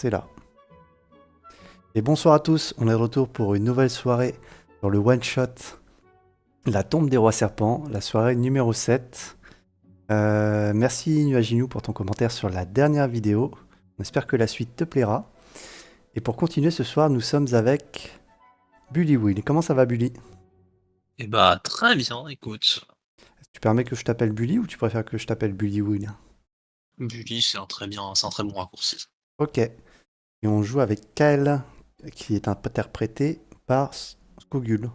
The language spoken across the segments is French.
c'est là. Et bonsoir à tous, on est de retour pour une nouvelle soirée dans le one-shot La tombe des rois serpents, la soirée numéro 7. Merci Nuaginou pour ton commentaire sur la dernière vidéo. On espère que la suite te plaira. Et pour continuer ce soir, nous sommes avec Bully Will. Comment ça va Bully? Eh bah, très bien, écoute. Tu permets que je t'appelle Bully ou tu préfères que je t'appelle Bully Will? Bully, c'est un très bon raccourci. Ok. Et on joue avec Kael, qui est interprété par Skogul.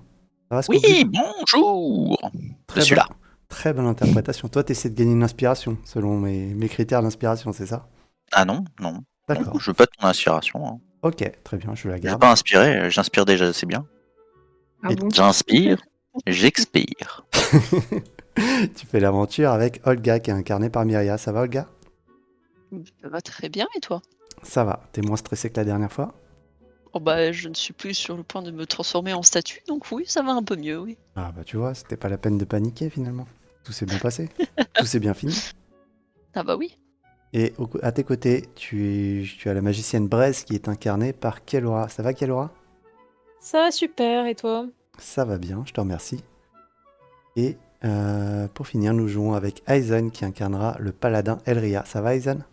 Ça va Skogul? Oui, bonjour. Je Très suis bonne, là. très bonne interprétation. Toi, tu essaies de gagner une inspiration, selon mes critères d'inspiration, c'est ça? Ah non, non, non, D'accord. je veux pas ton inspiration. Hein. Ok, très bien, je la Je veux garde. pas inspirer, j'inspire déjà assez bien. Ah bon? J'inspire, j'expire. Tu fais l'aventure avec Olga, qui est incarnée par Myria. Ça va, Olga? Ça va très bien, et toi? Ça va. T'es moins stressé que la dernière fois? Oh bah, je ne suis plus sur le point de me transformer en statue, donc oui, ça va un peu mieux, oui. Ah bah tu vois, c'était pas la peine de paniquer finalement. Tout s'est bien passé. Tout s'est bien fini. Ah bah oui. Et à tes côtés, tu as la magicienne Braise qui est incarnée par Kelora. Ça va, Kelora? Ça va super, et toi? Ça va bien, je te remercie. Et pour finir, nous jouons avec Aizen qui incarnera le paladin Elria. Ça va, Aizen?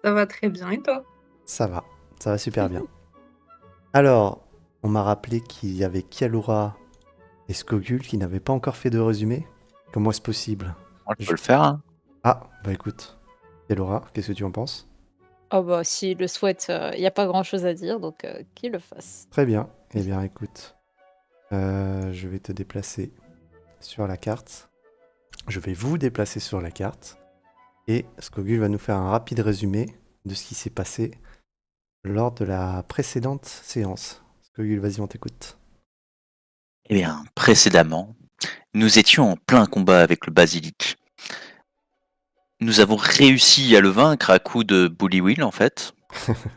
Ça va très bien, et toi? Ça va super bien. Alors, on m'a rappelé qu'il y avait Kialura et Skogul qui n'avaient pas encore fait de résumé. Comment est-ce possible? Moi, je peux le faire. Hein. Ah, bah écoute. Kialura, qu'est-ce que tu en penses? Oh bah s'il le souhaite, il n'y a pas grand-chose à dire, donc qu'il le fasse. Très bien. Eh bien, écoute. Je vais te déplacer sur la carte. Je vais vous déplacer sur la carte. Et Skogul va nous faire un rapide résumé de ce qui s'est passé lors de la précédente séance. Skogul, vas-y, on t'écoute. Eh bien, précédemment, nous étions en plein combat avec le basilic. Nous avons réussi à le vaincre à coup de Bully Will, en fait.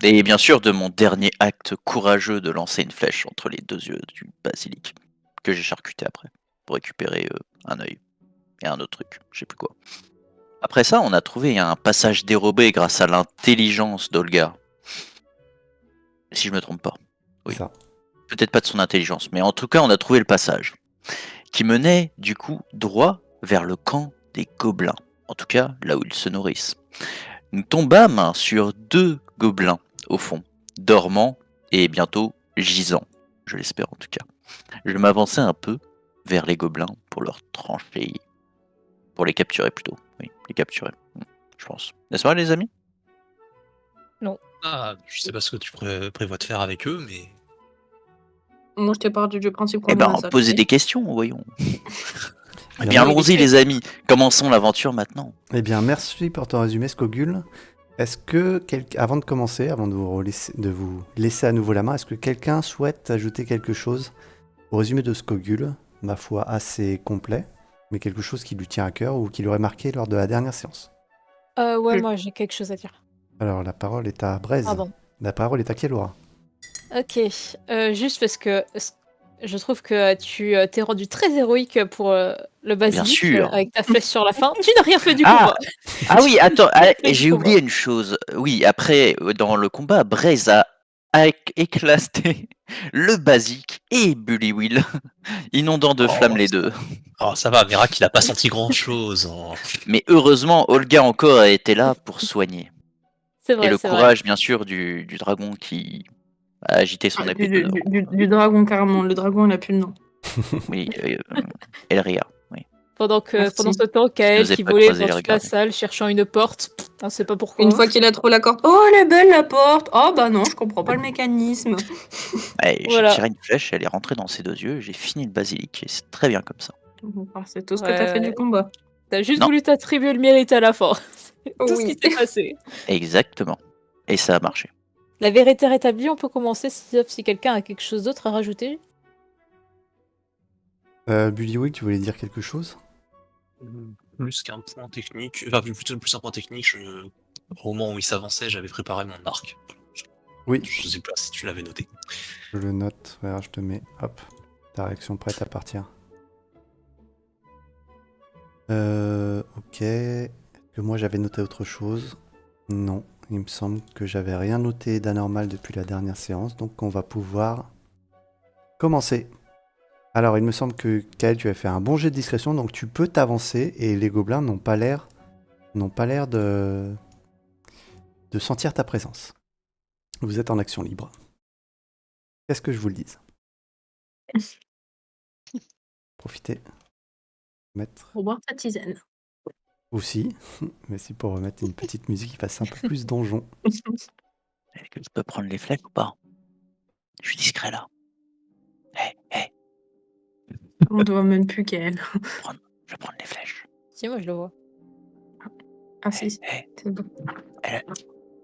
Et bien sûr, de mon dernier acte courageux de lancer une flèche entre les deux yeux du basilic, que j'ai charcuté après, pour récupérer un œil et un autre truc, je sais plus quoi. Après ça, on a trouvé un passage dérobé grâce à l'intelligence d'Olga. Si je me trompe pas. Oui. Ça. Peut-être pas de son intelligence, mais en tout cas, on a trouvé le passage. Qui menait, du coup, droit vers le camp des gobelins. En tout cas, là où ils se nourrissent. Nous tombâmes sur 2 gobelins, au fond, dormants et bientôt gisants. Je l'espère en tout cas. Je m'avançais un peu vers les gobelins pour leur trancher. Pour les capturer plutôt. Oui, les capturer. Je pense. N'est-ce pas, les amis? Ah, je sais pas ce que tu prévois de faire avec eux, mais... Moi, je t'ai parlé du principe qu'on Eh est ben, un seul. posez des questions, voyons. Eh bien, Bien, allons-y, les amis. Commençons l'aventure maintenant. Eh bien, merci pour ton résumé, Skogul. Est-ce que, avant de commencer, avant de vous laisser à nouveau la main, est-ce que quelqu'un souhaite ajouter quelque chose au résumé de Skogul, ma foi assez complet, mais quelque chose qui lui tient à cœur ou qui l'aurait marqué lors de la dernière séance? Ouais, Je- moi j'ai quelque chose à dire. Alors, la parole est à Braise. Pardon. La parole est à Kelora. Ok, juste parce que je trouve que tu t'es rendu très héroïque pour le Bien basilic sûr. avec ta flèche sur la fin. Tu n'as rien fait du Ah, combat. ah oui, attends, Tu n'as rien fait du j'ai combat. oublié une chose. Oui, après, dans le combat, Braze a éclaté le basique et Bully Will, inondant de flammes les deux. Oh, ça va, Mirac, il a pas senti grand-chose. Oh. Mais heureusement, Olga encore a été là pour soigner. C'est Et vrai, le c'est vrai. courage, bien sûr, du dragon qui a agité son Ah, épée de nord. du dragon, carrément. Le dragon, il a plus le nom. Oui, Elria, oui, Pendant Merci. ce temps, qui Kael n'osait qui pas volait croiser dans les toute la regards. salle cherchant une porte, on sait pas pourquoi. Une fois qu'il a trop la corde. Oh, elle est belle, la porte! Oh, bah non, je comprends pas le mécanisme. Ouais, j'ai Voilà. tiré une flèche, elle est rentrée dans ses 2 yeux, j'ai fini le basilic, et c'est très bien comme ça. Ah, c'est tout ce que t'as fait du Ouais. combat. T'as juste Non, voulu t'attribuer le mérite à la fin. C'est tout ce qui Oui. s'est passé. exactement. Et ça a marché. La vérité rétablie, on peut commencer sauf si quelqu'un a quelque chose d'autre à rajouter. Bully Will, tu voulais dire quelque chose? Plus qu'un point technique, enfin plutôt plus un point technique, au moment où il s'avançait, j'avais préparé mon arc. Oui, Je sais pas si tu l'avais noté. je le note. Voilà, je te mets, hop, ta réaction prête à partir. Ok. Est-ce que moi j'avais noté autre chose? Non, Il me semble que j'avais rien noté d'anormal depuis la dernière séance, donc on va pouvoir commencer. Alors, il me semble que Kael, tu as fait un bon jet de discrétion, donc tu peux t'avancer et les gobelins n'ont pas l'air de sentir ta présence. Vous êtes en action libre. Qu'est-ce que je vous le dise? Profitez. Mettre Pour boire ta tisane. aussi. Merci pour remettre une petite musique qui fasse un peu plus donjon. Est-ce que je peux prendre les flèches ou pas? Je suis discret là. Hé, On ne voit même plus qu'elle. je vais prendre les flèches. Si, moi je le vois. Ah si, Hé, c'est bon.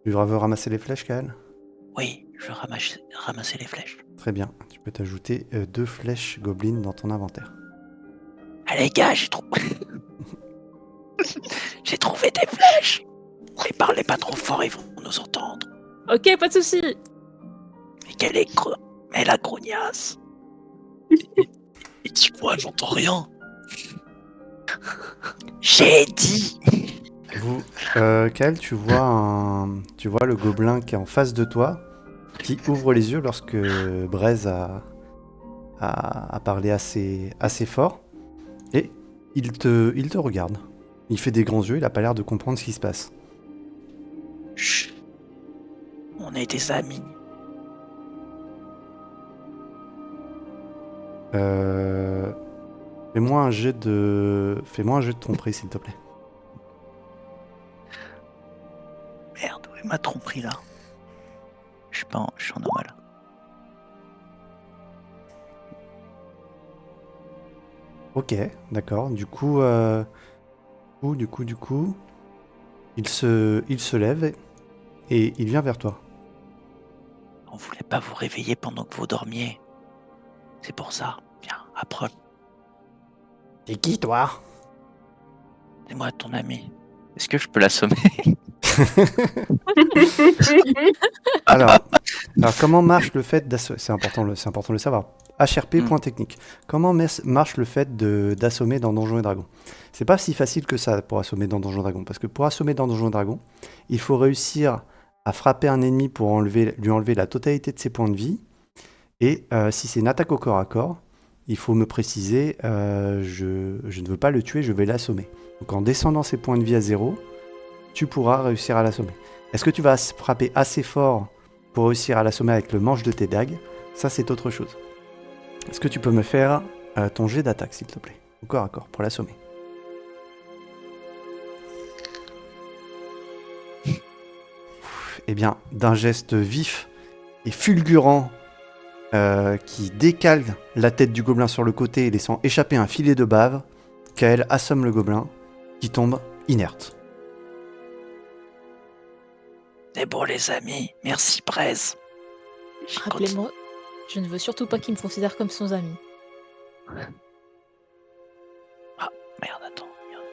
Tu veux ramasser les flèches, Kael? oui, je vais ramasser les flèches. Très bien. Tu peux t'ajouter 2 flèches gobelines dans ton inventaire. Allez, gars, j'ai j'ai trouvé des flèches. Mais parlez pas trop fort, ils vont nous entendre. Ok, pas de souci. Mais mais la grognasse. Et dis quoi, j'entends rien. J'ai dit. Kael, tu vois le gobelin qui est en face de toi, qui ouvre les yeux lorsque Braise a parlé assez fort, et il te regarde. Il fait des grands yeux, il a pas l'air de comprendre ce qui se passe. Chut. On est des amis. Fais-moi un jet de tromperie, s'il te plaît. Merde, où est ma tromperie là? Je suis en normal. Ok, d'accord. Du coup, il se lève et il vient vers toi. On voulait pas vous réveiller pendant que vous dormiez. C'est pour ça. Viens, approche. T'es qui, toi? C'est moi, ton ami. Est-ce que je peux l'assommer? Alors, comment marche le fait d'assommer? C'est important de le savoir. HRP, point technique. Comment marche le fait d'assommer dans Donjons et Dragons? C'est pas si facile que ça pour assommer dans Donjons et Dragons. Parce que pour assommer dans Donjons et Dragons, il faut réussir à frapper un ennemi pour lui enlever la totalité de ses points de vie. Et si c'est une attaque au corps à corps, il faut me préciser, je ne veux pas le tuer, je vais l'assommer. Donc en descendant ses points de vie à 0, tu pourras réussir à l'assommer. Est-ce que tu vas frapper assez fort pour réussir à l'assommer avec le manche de tes dagues? Ça, c'est autre chose. Est-ce que tu peux me faire ton jet d'attaque, s'il te plaît? Au corps à corps, pour l'assommer. Eh bien, d'un geste vif et fulgurant qui décale la tête du gobelin sur le côté, laissant échapper un filet de bave, Kael assomme le gobelin, qui tombe inerte. C'est bon, les amis. Merci, Braise. Rappelez-moi, je ne veux surtout pas qu'il me considère comme son ami. Merde, attends. Merde.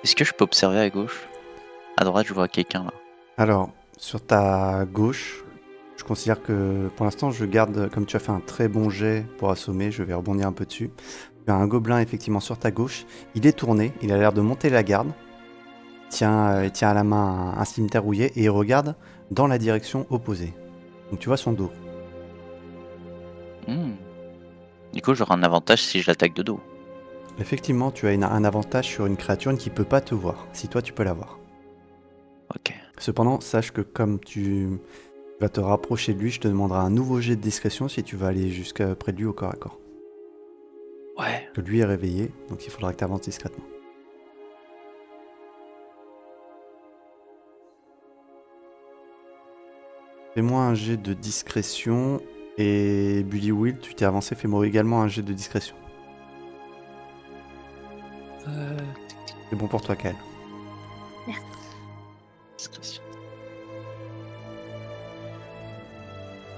Est-ce que je peux observer à gauche? À droite, je vois quelqu'un là. Alors, sur ta gauche, je considère que pour l'instant, je garde, comme tu as fait un très bon jet pour assommer, je vais rebondir un peu dessus. Tu as un gobelin effectivement sur ta gauche. Il est tourné, il a l'air de monter la garde. Il tient à la main un cimetière rouillé et il regarde dans la direction opposée. Donc tu vois son dos. Du coup, j'aurai un avantage si je l'attaque de dos. Effectivement, tu as un avantage sur une créature qui ne peut pas te voir, si toi tu peux la voir. Ok. Cependant, sache que comme tu vas te rapprocher de lui, je te demanderai un nouveau jet de discrétion si tu vas aller jusqu'à près de lui au corps à corps. Ouais. Que lui est réveillé, donc il faudra que tu avances discrètement. Fais-moi un jet de discrétion. Et Bully Will, tu t'es avancé, fais-moi également un jet de discrétion. C'est bon pour toi, Kael. Discrétion.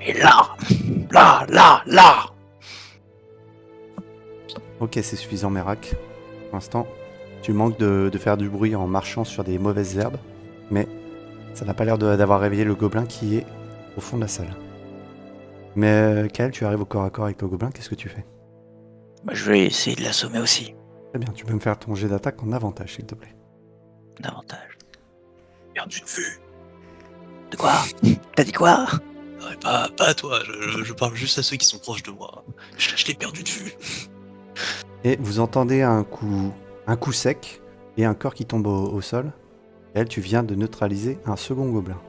Et là. Ok, c'est suffisant, Merak. Pour l'instant, tu manques de faire du bruit en marchant sur des mauvaises herbes, mais ça n'a pas l'air d'avoir réveillé le gobelin qui est au fond de la salle. Mais Kael, tu arrives au corps à corps avec le gobelin, qu'est-ce que tu fais? Bah, je vais essayer de l'assommer aussi. Très bien, tu peux me faire ton jet d'attaque en avantage, s'il te plaît. Davantage. Perdu de vue. De quoi? T'as dit quoi? Ouais, pas à toi, je parle juste à ceux qui sont proches de moi. Je l'ai perdu de vue. Et vous entendez un coup sec et un corps qui tombe au sol. Et elle, tu viens de neutraliser un second gobelin.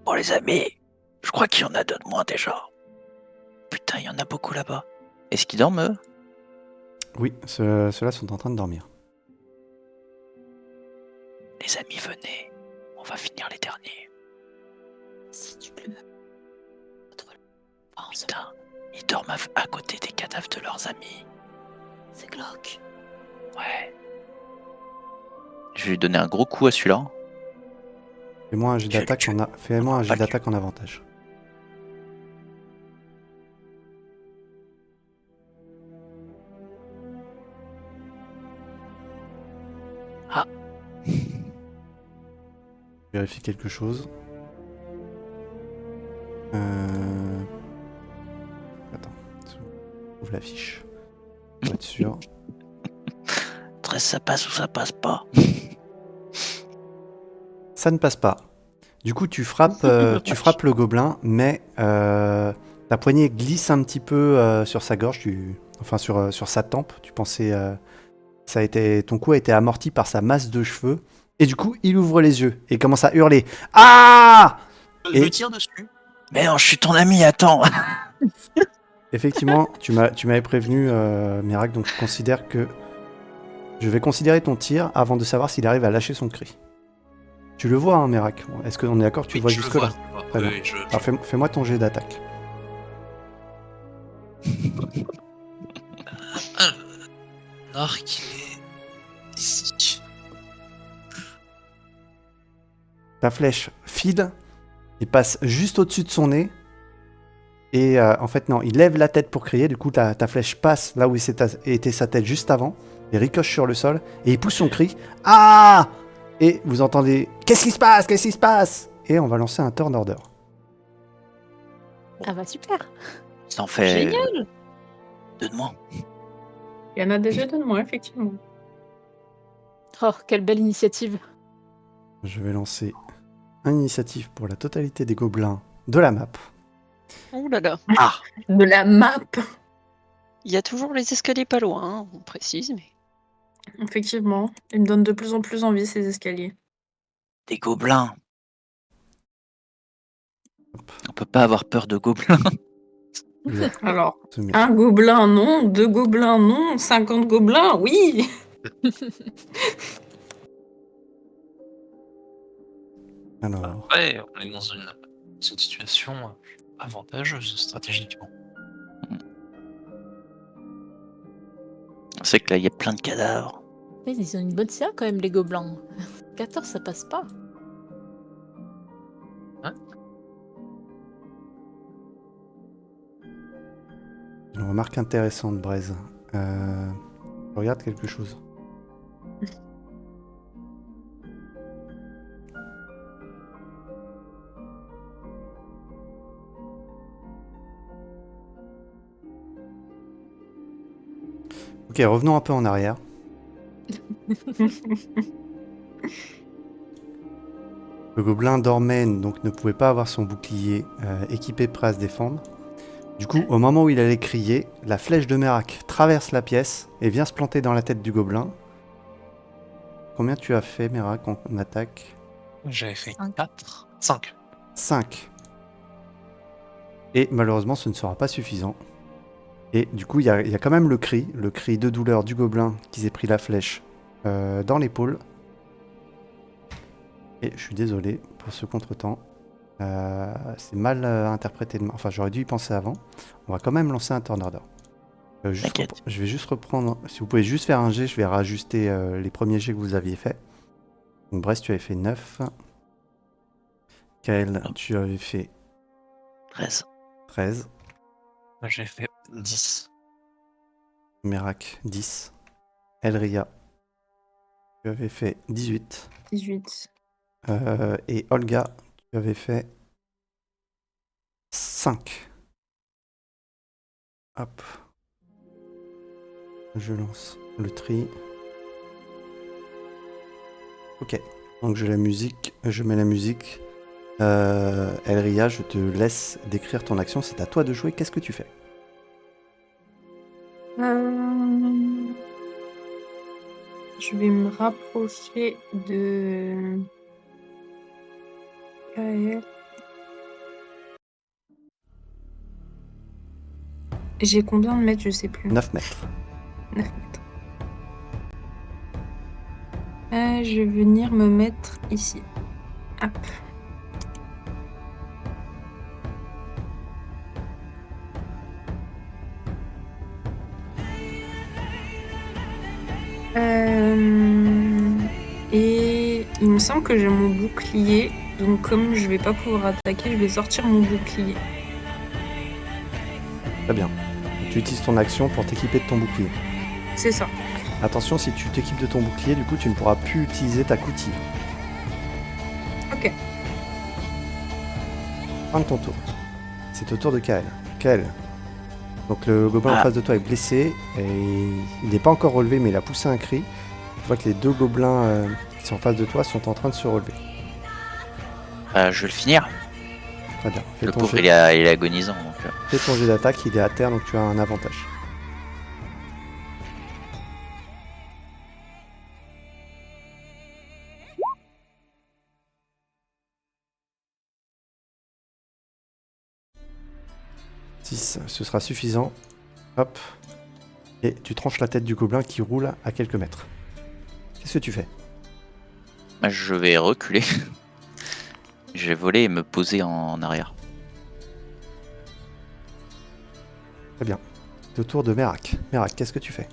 Bon les amis, je crois qu'il y en a deux de moins déjà. Putain, il y en a beaucoup là-bas. Est-ce qu'ils dorment eux? Oui, ceux-là sont en train de dormir. Les amis, venez. On va finir les derniers. Si tu peux. Putain, ils dorment à côté des cadavres de leurs amis. C'est glauque. Ouais. Je vais lui donner un gros coup à celui-là. Fais-moi un jet Je vais le d'attaque tuer. Fais-moi un jet Pas le d'attaque en avantage. Ah. Vérifie quelque chose. Attends. Ouvre la fiche. Pour être sûr. 13, ça passe ou ça passe pas? Ça ne passe pas. Du coup, tu frappes le gobelin, mais ta poignée glisse un petit peu sur sa gorge, enfin sur sa tempe. Tu pensais, ton coup a été amorti par sa masse de cheveux, et du coup, il ouvre les yeux et commence à hurler. Ah! Je Et- me tire dessus. Mais non, je suis ton ami, attends. Effectivement, tu m'avais prévenu, Mirac, donc je vais considérer ton tir avant de savoir s'il arrive à lâcher son cri. Tu le vois, hein, Mirac? Est-ce qu'on est d'accord que tu Oui, vois je le jusque-là? vois, je le vois. Très bien. Oui, Alors fais-moi ton jet d'attaque. Un arc, il est ici. Ta flèche file et passe juste au-dessus de son nez. Et en fait, non, il lève la tête pour crier. Du coup, ta flèche passe là où était sa tête juste avant et ricoche sur le sol. Et il pousse son cri. Ah! Et vous entendez qu'est-ce qui se passe? Qu'est-ce qui se passe? Et on va lancer un turn order. Ah bah super. Ça en fait Génial. deux de moins. Il y en a déjà deux de moi, effectivement. Oh, quelle belle initiative. Je vais lancer une initiative pour la totalité des gobelins de la map. Oh là là. Ah, De la map. Il y a toujours les escaliers pas loin, hein, on précise, mais. Effectivement. Ils me donnent de plus en plus envie, ces escaliers. des gobelins. On peut pas avoir peur de gobelins. Alors, Ce mur. un gobelin, non. Deux gobelins, non. 50 gobelins, oui. Alors, Ouais, on est dans une situation avantageuse stratégiquement. C'est que là, il y a plein de cadavres. Mais ils ont une bonne CA quand même, les gobelins. 14, ça passe pas. une remarque intéressante, Braise. Je regarde quelque chose. Ok, revenons un peu en arrière. Le gobelin dormait, donc ne pouvait pas avoir son bouclier équipé prêt à se défendre. Du coup, au moment où il allait crier, la flèche de Merak traverse la pièce et vient se planter dans la tête du gobelin. Combien tu as fait, Merak, en attaque? J'avais fait Cinq. 4, 5. 5. Et malheureusement, ce ne sera pas suffisant. Et du coup, il y a quand même le cri de douleur du gobelin qui s'est pris la flèche dans l'épaule. Et je suis désolé pour ce contretemps. C'est mal interprété. Enfin, j'aurais dû y penser avant. On va quand même lancer un turn order. T'inquiète. Je vais juste reprendre. Si vous pouvez juste faire un jet, je vais rajuster les premiers jets que vous aviez faits. Donc, Brest, tu avais fait 9. Kael, tu avais fait 13. 13. J'ai fait 10. Merak, 10. Elria, tu avais fait 18. 18. Et Olga, tu avais fait 5. Hop. Je lance le tri. Ok. Donc je mets la musique. Elria, je te laisse décrire ton action. C'est à toi de jouer. Qu'est-ce que tu fais? Je vais me rapprocher de Kael. J'ai combien de mètres? Je sais plus. 9 mètres. 9 mètres. Je vais venir me mettre ici. Hop. Et il me semble que j'ai mon bouclier, donc comme je vais pas pouvoir attaquer, je vais sortir mon bouclier. Très bien. Tu utilises ton action pour t'équiper de ton bouclier. C'est ça. Attention, si tu t'équipes de ton bouclier, du coup, tu ne pourras plus utiliser ta coutille. Ok. Fin de ton tour. C'est au tour de Kael. Kael. Donc le gobelin en face de toi est blessé et il n'est pas encore relevé, mais il a poussé un cri. Tu vois que les deux gobelins qui sont en face de toi sont en train de se relever. Je vais le finir. Très bien. Fais Le ton pauvre, jet. il est agonisant. Donc, Fais ton jet d'attaque, il est à terre, donc tu as un avantage. Ce sera suffisant. Hop. Et tu tranches la tête du gobelin qui roule à quelques mètres. Qu'est-ce que tu fais? je vais reculer. Je vais voler et me poser en arrière. Très bien. C'est au tour de Merak. Merak, qu'est-ce que tu fais?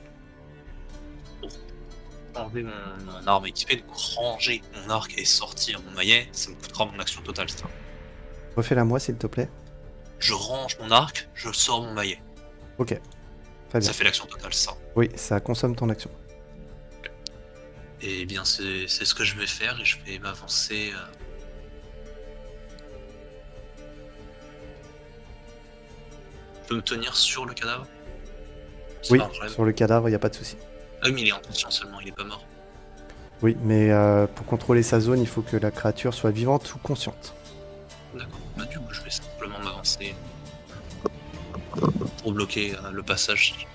Enlever mon arme équipée, donc ranger mon arc et sortir mon maillet, ça me coûtera mon action totale, ça. Refais-la moi, s'il te plaît. Je range mon arc, je sors mon maillet. Ok. Très bien. Ça fait l'action totale, ça. Oui, ça consomme ton action. Et bien, c'est ce que je vais faire et je vais m'avancer. Je peux me tenir sur le cadavre? C'est Oui, pas un problème. sur le cadavre, il n'y a pas de souci. Ah oui, mais il est inconscient seulement, il est pas mort. Oui, mais pour contrôler sa zone, il faut que la créature soit vivante ou consciente. D'accord. Bah, du coup, je vais simplement m'avancer pour bloquer le passage.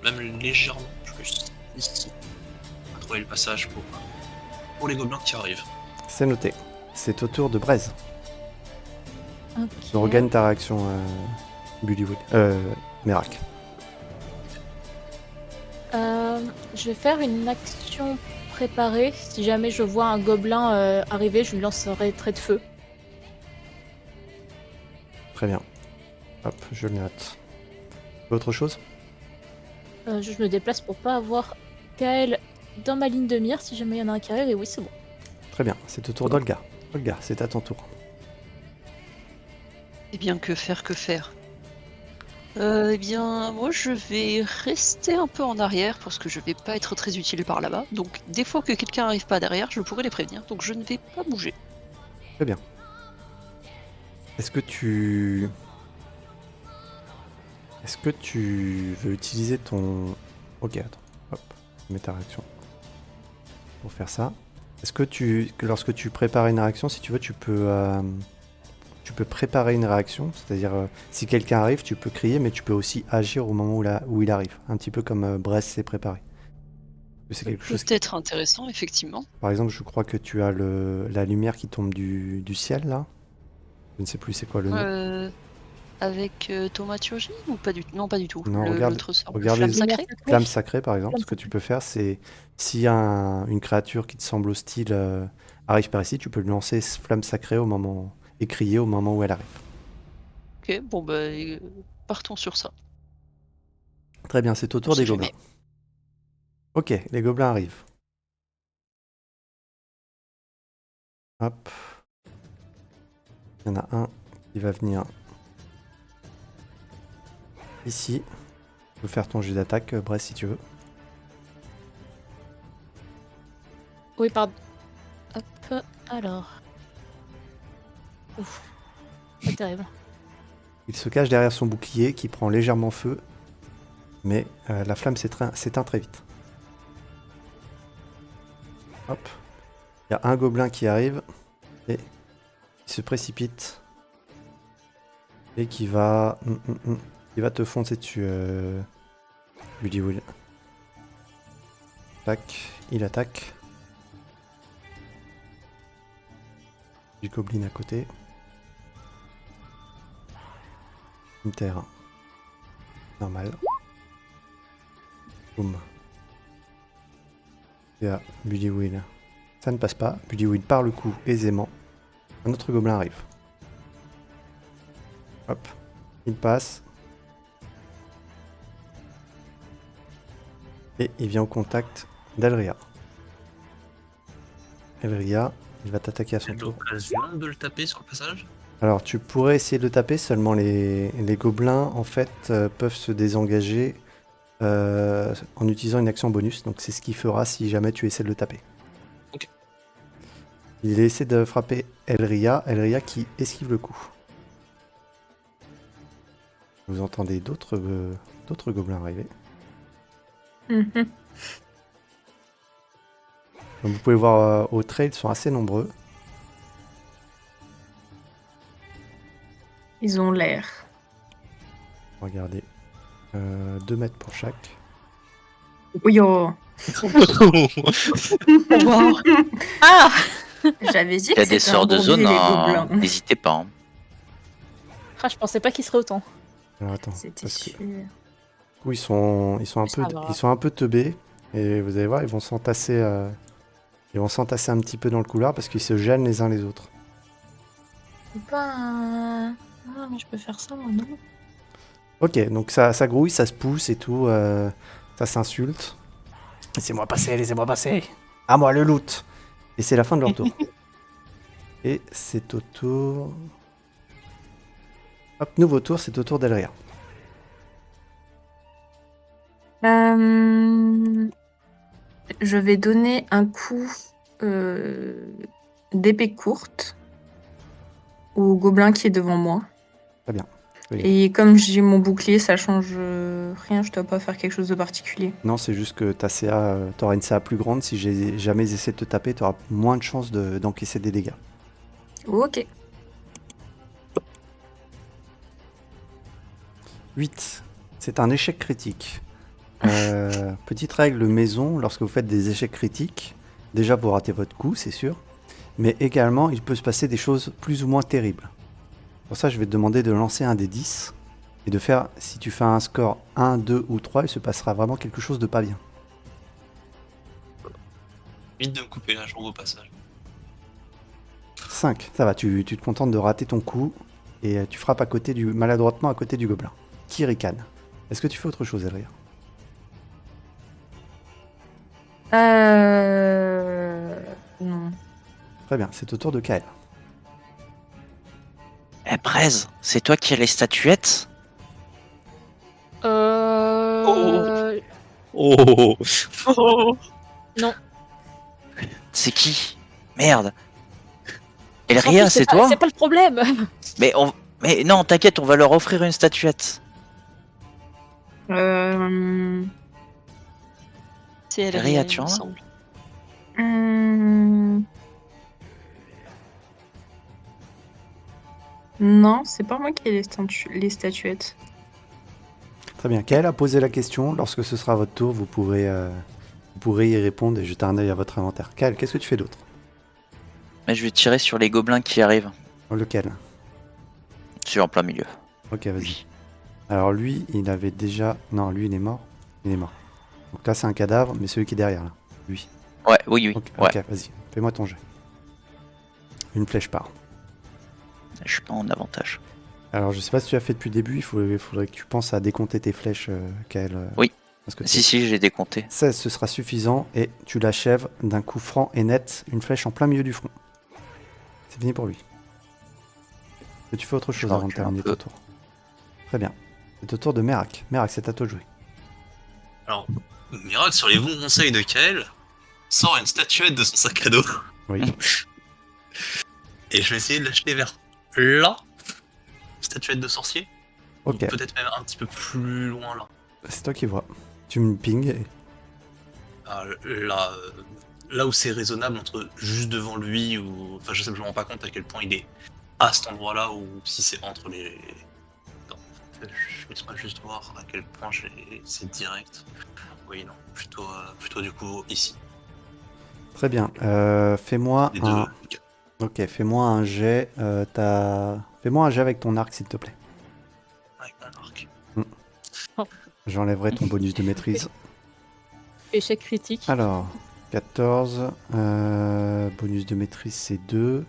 Même légèrement plus ici. Pour trouver le passage pour les gobelins qui arrivent. C'est noté. C'est au tour de Braise. Ok. Tu regagnes ta réaction, Bullywood. Merak. Je vais faire une action préparée. Si jamais je vois un gobelin arriver, je lui lancerai trait de feu. Très bien. Hop, je le note. Autre chose? Je me déplace pour pas avoir Kael dans ma ligne de mire si jamais il y en a un qui arrive. Et oui, c'est bon. Très bien, c'est au tour d'Olga. Olga, c'est à ton tour. Eh bien, que faire, que faire? Eh bien, moi je vais rester un peu en arrière parce que je vais pas être très utile par là-bas. Donc, des fois que quelqu'un arrive pas derrière, je pourrais les prévenir. Donc, je ne vais pas bouger. Très bien. Est-ce que tu veux utiliser ton... Ok, attends. Hop, mets ta réaction. Pour faire ça. Est-ce que lorsque tu prépares une réaction, si tu veux, tu peux préparer une réaction. C'est-à-dire, si quelqu'un arrive, tu peux crier, mais tu peux aussi agir au moment où il arrive. Un petit peu comme Bress s'est préparé. C'est quelque chose qui... Peut-être intéressant, effectivement. Par exemple, je crois que tu as la lumière qui tombe du ciel, là. Je ne sais plus c'est quoi le nom. Avec Thaumaturgie ou pas du tout? Non, pas du tout. Non, L'autre sort. regarde Flamme les- sacrée? Flamme sacrée, par exemple. Ce que tu peux faire, c'est s'il y a une créature qui te semble hostile arrive par ici, tu peux lui lancer flamme sacrée au moment et crier au moment où elle arrive. Ok, bon bah partons sur ça. Très bien, c'est au tour On sait des gobelins. jamais. Ok, les gobelins arrivent. Hop. Il y en a un qui va venir ici. Tu peux faire ton jet d'attaque, Bress, si tu veux. Oui, pardon. Hop, alors. Ouf. Pas terrible. Il se cache derrière son bouclier qui prend légèrement feu, mais la flamme s'éteint très vite. Hop. Il y a un gobelin qui arrive et qui se précipite et qui va te foncer dessus, Buddy Will. Tac, il attaque. Du goblin à côté. Une terre. Normal. Boum. Il y a Buddy Will. Ça ne passe pas. Buddy Will par le coup aisément. Un autre gobelin arrive. Hop. Il passe. Et il vient au contact d'Elria. Elria, il va t'attaquer à son J'ai tour. l'occasion de le taper sur le passage. Alors tu pourrais essayer de le taper, seulement les gobelins en fait peuvent se désengager en utilisant une action bonus, donc c'est ce qu'il fera si jamais tu essaies de le taper. Ok. Il essaie de frapper Elria qui esquive le coup. Vous entendez d'autres gobelins arriver. Mhm. Donc vous pouvez voir au trail, ils sont assez nombreux. Ils ont l'air. Regardez. 2 mètres pour chaque. Oui, oh. Wow. Ah J'avais dit Il y que a des c'était sorts un de bourbier, zone, les hein, gobelins. n'hésitez pas. Hein. Ah, je pensais pas qu'il serait autant. Alors attends, C'était parce que sûr. du coup, ils sont Ça va. un peu teubés et vous allez voir, ils vont s'entasser un petit peu dans le couloir parce qu'ils se gênent les uns les autres. Ah, mais je peux faire ça, moi, non? Ok, donc ça grouille, ça se pousse et tout, ça s'insulte. Laissez-moi passer. À moi le loot. Et c'est la fin de leur tour. Et c'est au tour... Hop, nouveau tour, c'est au tour d'Elria. Je vais donner un coup d'épée courte au gobelin qui est devant moi. Très bien. Oui. Et comme j'ai mon bouclier, ça change rien, je dois pas faire quelque chose de particulier. Non, c'est juste que ta CA, t'auras une CA plus grande. Si j'ai jamais essayé de te taper, t'auras moins de chances d'encaisser des dégâts. Ok. 8. C'est un échec critique. Petite règle maison, lorsque vous faites des échecs critiques, déjà vous ratez votre coup, c'est sûr, mais également il peut se passer des choses plus ou moins terribles. Pour ça, je vais te demander de lancer un des 10 et de faire, si tu fais un score 1, 2 ou 3, il se passera vraiment quelque chose de pas bien. Vite de me couper la jambe au passage. 5, ça va, tu te contentes de rater ton coup et tu frappes maladroitement à côté du gobelin, qui ricane. Est-ce que tu fais autre chose, Elria? Non. Très bien, c'est au tour de Kael. Eh, Prez, c'est toi qui as les statuettes? Oh. C'est qui? Merde. on s'en Elria, fout, c'est pas- toi? C'est pas le problème. Mais non, t'inquiète, on va leur offrir une statuette. C'est elle, Ria, il tu me en as semble. Non, c'est pas moi qui ai les statuettes. Très bien. Kael a posé la question. Lorsque ce sera votre tour, vous pourrez y répondre et jeter un œil à votre inventaire. Kael, qu'est-ce que tu fais d'autre? Mais je vais tirer sur les gobelins qui arrivent. Lequel? Sur en plein milieu. Ok, vas-y. Alors lui, il avait déjà... Non, lui, il est mort. Il est mort. Donc là, c'est un cadavre, mais celui qui est derrière, là. Lui. Ouais, oui. Ok, Ouais. ok, vas-y. Fais-moi ton jet. Une flèche part. Je suis pas en avantage. Alors, je sais pas si tu as fait depuis le début. Il faudrait que tu penses à décompter tes flèches, Kael. Oui. Parce que Si, j'ai décompté. 16, ce sera suffisant et tu l'achèves d'un coup franc et net, une flèche en plein milieu du front. C'est fini pour lui. Est-ce que tu fais autre chose Je avant de recule un terminer peu. ton tour? Très bien. C'est au tour de Merak. Merak, c'est à toi de jouer. Alors, miracle sur les bons conseils de Kael, sort une statuette de son sac à dos. Oui. Et je vais essayer de l'acheter vers là. Statuette de sorcier. Ou Ok, peut-être même un petit peu plus loin là. c'est toi qui vois. Tu me ping. Ah, là, là où c'est raisonnable entre juste devant lui ou. Enfin, je sais que je me rends pas compte à quel point il est à cet endroit-là ou si c'est entre les. Attends, je laisse pas juste voir à quel point c'est direct. Oui, non, plutôt du coup ici. Très bien. Fais-moi Les un. deux. Ok, fais-moi un jet. Fais-moi un jet avec ton arc, s'il te plaît. Avec mon arc. J'enlèverai ton bonus de maîtrise. Échec critique. Alors, 14. Bonus de maîtrise, c'est 2.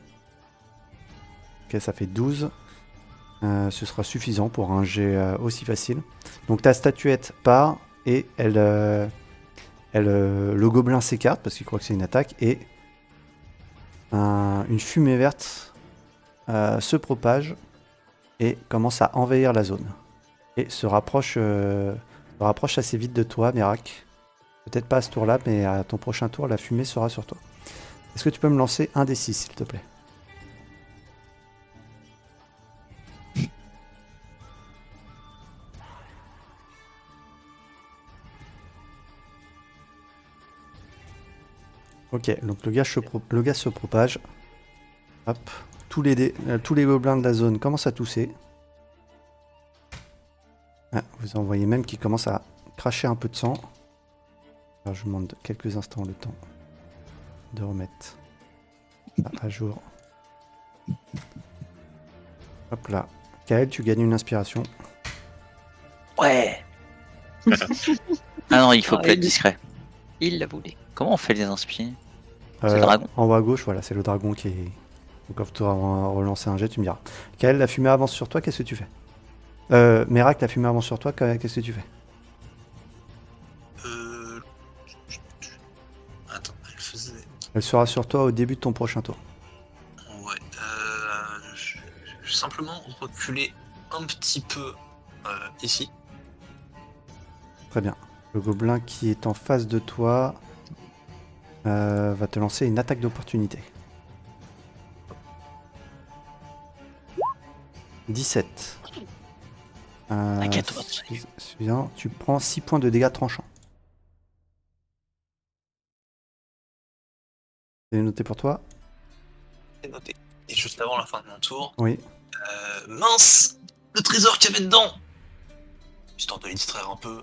Ok, ça fait 12. Ce sera suffisant pour un jet aussi facile. Donc ta statuette part et le gobelin s'écarte parce qu'il croit que c'est une attaque et une fumée verte se propage et commence à envahir la zone et se rapproche assez vite de toi, Merak. Peut-être pas à ce tour-là, mais à ton prochain tour, la fumée sera sur toi. Est-ce que tu peux me lancer un des 6, s'il te plaît? Ok, donc le gars se propage. Hop. Tous les gobelins de la zone commencent à tousser. Ah, vous en voyez même qui commencent à cracher un peu de sang. Alors je vous demande quelques instants le temps de remettre ça à jour. Hop là. Kael, tu gagnes une inspiration. Ouais. Ah non, il faut Ah, plus être discret. Il la voulait. Comment on fait les inspires? C'est le dragon. En haut à gauche, voilà, c'est le dragon qui est... Donc quand tu auras relancé un jet, tu me diras. Kael, la fumée avance sur toi, qu'est-ce que tu fais? Merak, la fumée avance sur toi, qu'est-ce que tu fais? Attends, elle faisait. Elle sera sur toi au début de ton prochain tour. Ouais. Je vais simplement reculer un petit peu ici. Très bien. Le gobelin qui est en face de toi va te lancer une attaque d'opportunité. 17. T'inquiète, Suffisant. Tu prends 6 points de dégâts tranchants. C'est noté pour toi? C'est noté. Et juste avant la fin de mon tour, Oui. mince, le trésor qu'il y avait dedans. Histoire de les distraire un peu.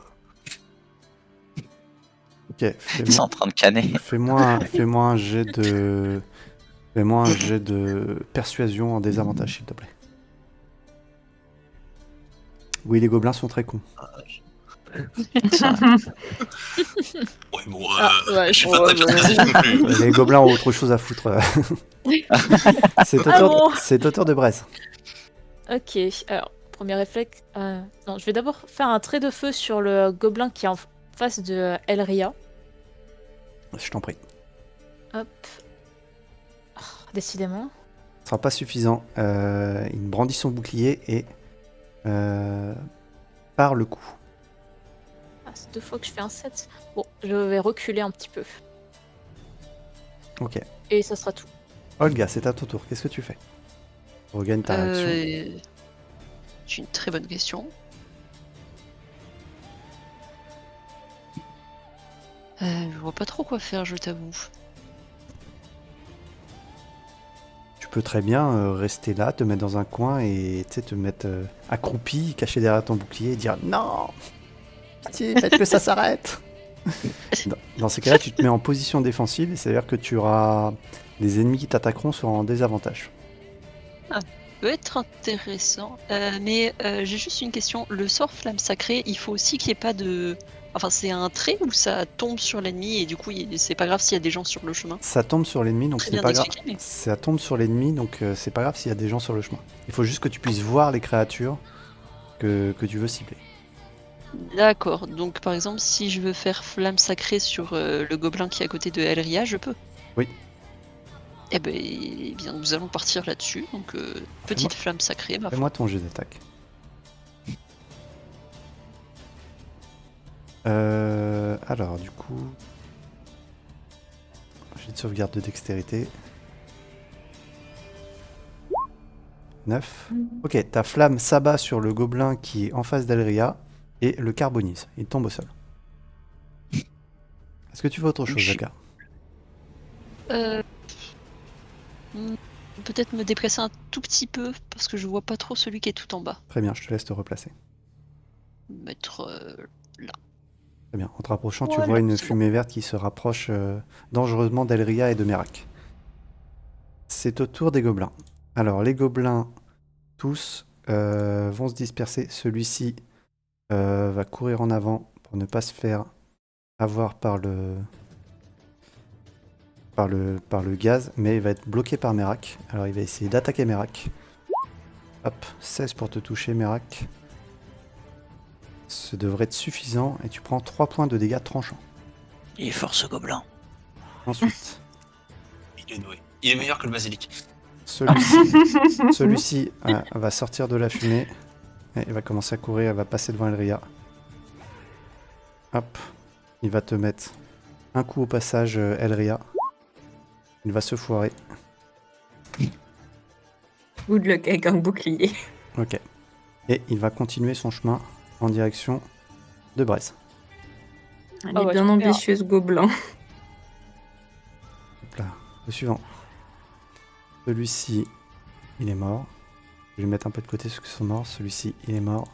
Ok. Ils sont en train de canner. Fais-moi un jet de... Fais-moi un jet de persuasion en désavantage, s'il te plaît. Oui, les gobelins sont très cons. Ouais, bon, ouais, je suis pas très persuasif non plus. Les gobelins ont autre chose à foutre. C'est auteur de braise. Ok, alors, premier réflexe. Non, je vais d'abord faire un trait de feu sur le gobelin qui est en face de Elria. Je t'en prie. Hop. Oh, décidément. Ce sera pas suffisant. Il brandit son bouclier et part le coup. Ah, c'est 2 fois que je fais un 7. Bon, je vais reculer un petit peu. Ok. Et ça sera tout. Olga, c'est à ton tour. Qu'est-ce que tu fais? Regagne ta réaction. C'est une très bonne question. Je vois pas trop quoi faire, je t'avoue. Tu peux très bien rester là, te mettre dans un coin et te mettre accroupi, caché derrière ton bouclier et dire non, pitié, faites que ça s'arrête. Dans ces cas-là, tu te mets en position défensive et c'est-à-dire que tu auras les ennemis qui t'attaqueront seront en désavantage. Peut être intéressant, mais j'ai juste une question. Le sort flamme sacrée, il faut aussi qu'il n'y ait pas de... Enfin, c'est un trait où ça tombe sur l'ennemi et du coup, c'est pas grave s'il y a des gens sur le chemin. Ça tombe sur l'ennemi, donc Très c'est bien pas grave. expliqué, mais- Ça tombe sur l'ennemi, donc c'est pas grave s'il y a des gens sur le chemin. Il faut juste que tu puisses voir les créatures que tu veux cibler. D'accord, donc par exemple, si je veux faire flamme sacrée sur le gobelin qui est à côté de Elria, je peux. Oui. Eh bien, nous allons partir là-dessus. Donc, petite flamme sacrée, ma foi. Fais-moi ton jet d'attaque. Alors, du coup... Jet de sauvegarde de dextérité. 9. Ok, ta flamme s'abat sur le gobelin qui est en face d'Elria et le carbonise. Il tombe au sol. Est-ce que tu veux autre chose, Jaka? Euh, hmm, Peut-être me déplacer un tout petit peu parce que je vois pas trop celui qui est tout en bas. Très bien, je te laisse te replacer. Mettre là. Très bien. En te rapprochant, tu Voilà, vois une c'est fumée verte qui se rapproche dangereusement d'Elria et de Merak. C'est au tour des gobelins. Alors, les gobelins, tous, vont se disperser. Celui-ci va courir en avant pour ne pas se faire avoir par le gaz, mais il va être bloqué par Merak. Alors, il va essayer d'attaquer Merak. Hop, 16 pour te toucher, Merak. Ce devrait être suffisant et tu prends 3 points de dégâts tranchants. Il est fort ce gobelin. Ensuite, Il est doué. Il est meilleur que le basilic. celui-ci va sortir de la fumée. Et il va commencer à courir, il va passer devant Elria. Hop, il va te mettre un coup au passage, Elria. Il va se foirer. Good luck avec un bouclier. Ok. Et il va continuer son chemin en direction de Brest. Elle Ah est ouais, bien super. ambitieuse, Gobelin. Hop là, le suivant. Celui-ci, il est mort. Je vais le mettre un peu de côté ceux qui sont morts. Celui-ci, il est mort.